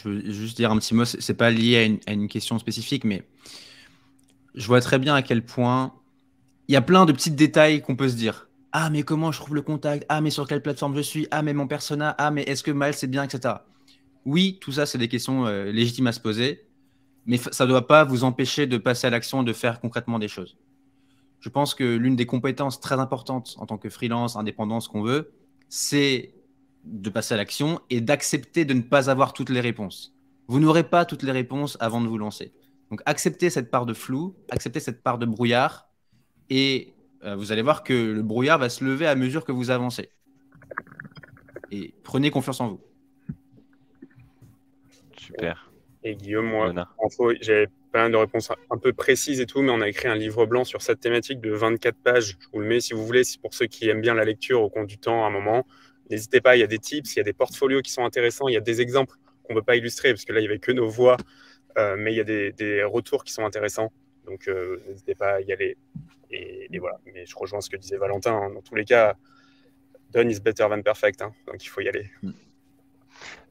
veux juste dire un petit mot, ce n'est pas lié à une question spécifique, mais je vois très bien à quel point il y a plein de petits détails qu'on peut se dire. Ah, mais comment je trouve le contact? Ah, mais sur quelle plateforme je suis? Ah, mais mon persona? Ah, mais est-ce que Maël c'est bien, etc. Oui, tout ça, c'est des questions légitimes à se poser, mais ça ne doit pas vous empêcher de passer à l'action et de faire concrètement des choses. Je pense que l'une des compétences très importantes en tant que freelance, indépendant, ce qu'on veut, c'est de passer à l'action et d'accepter de ne pas avoir toutes les réponses. Vous n'aurez pas toutes les réponses avant de vous lancer. Donc, acceptez cette part de flou, acceptez cette part de brouillard et vous allez voir que le brouillard va se lever à mesure que vous avancez. Et prenez confiance en vous. Super. Et Guillaume, moi, j'avais pas mal de réponses un peu précises et tout, mais on a écrit un livre blanc sur cette thématique de 24 pages. Je vous le mets si vous voulez, c'est pour ceux qui aiment bien la lecture au compte du temps à un moment. N'hésitez pas, il y a des tips, il y a des portfolios qui sont intéressants, il y a des exemples qu'on ne peut pas illustrer parce que là, il n'y avait que nos voix, mais il y a des retours qui sont intéressants. Donc, n'hésitez pas à y aller. Et voilà. Mais je rejoins ce que disait Valentin. Hein. Dans tous les cas, done is better than perfect. Hein. Donc, il faut y aller.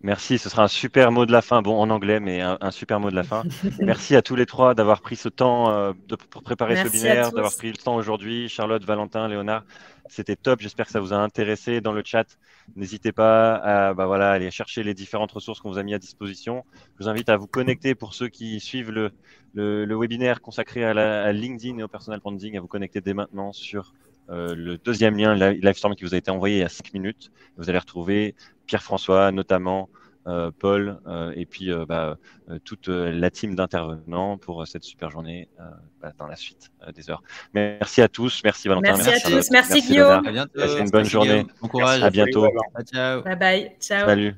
Merci, ce sera un super mot de la fin, bon en anglais, mais un super mot de la fin. Merci à tous les trois d'avoir pris ce temps pour préparer ce webinaire, d'avoir pris le temps aujourd'hui. Charlotte, Valentin, Léonard, c'était top. J'espère que ça vous a intéressé dans le chat. N'hésitez pas à aller chercher les différentes ressources qu'on vous a mis à disposition. Je vous invite à vous connecter pour ceux qui suivent le webinaire consacré à LinkedIn et au personal branding, à vous connecter dès maintenant sur le deuxième lien Livestorm qui vous a été envoyé il y a 5 minutes. Vous allez retrouver Pierre-François, notamment Paul, et puis toute la team d'intervenants pour cette super journée dans la suite des heures. Merci à tous, merci Valentin. Merci à tous, merci Guillaume. Passez une bonne journée. Bon courage. À bientôt. Ciao. Bye bye. Ciao. Salut.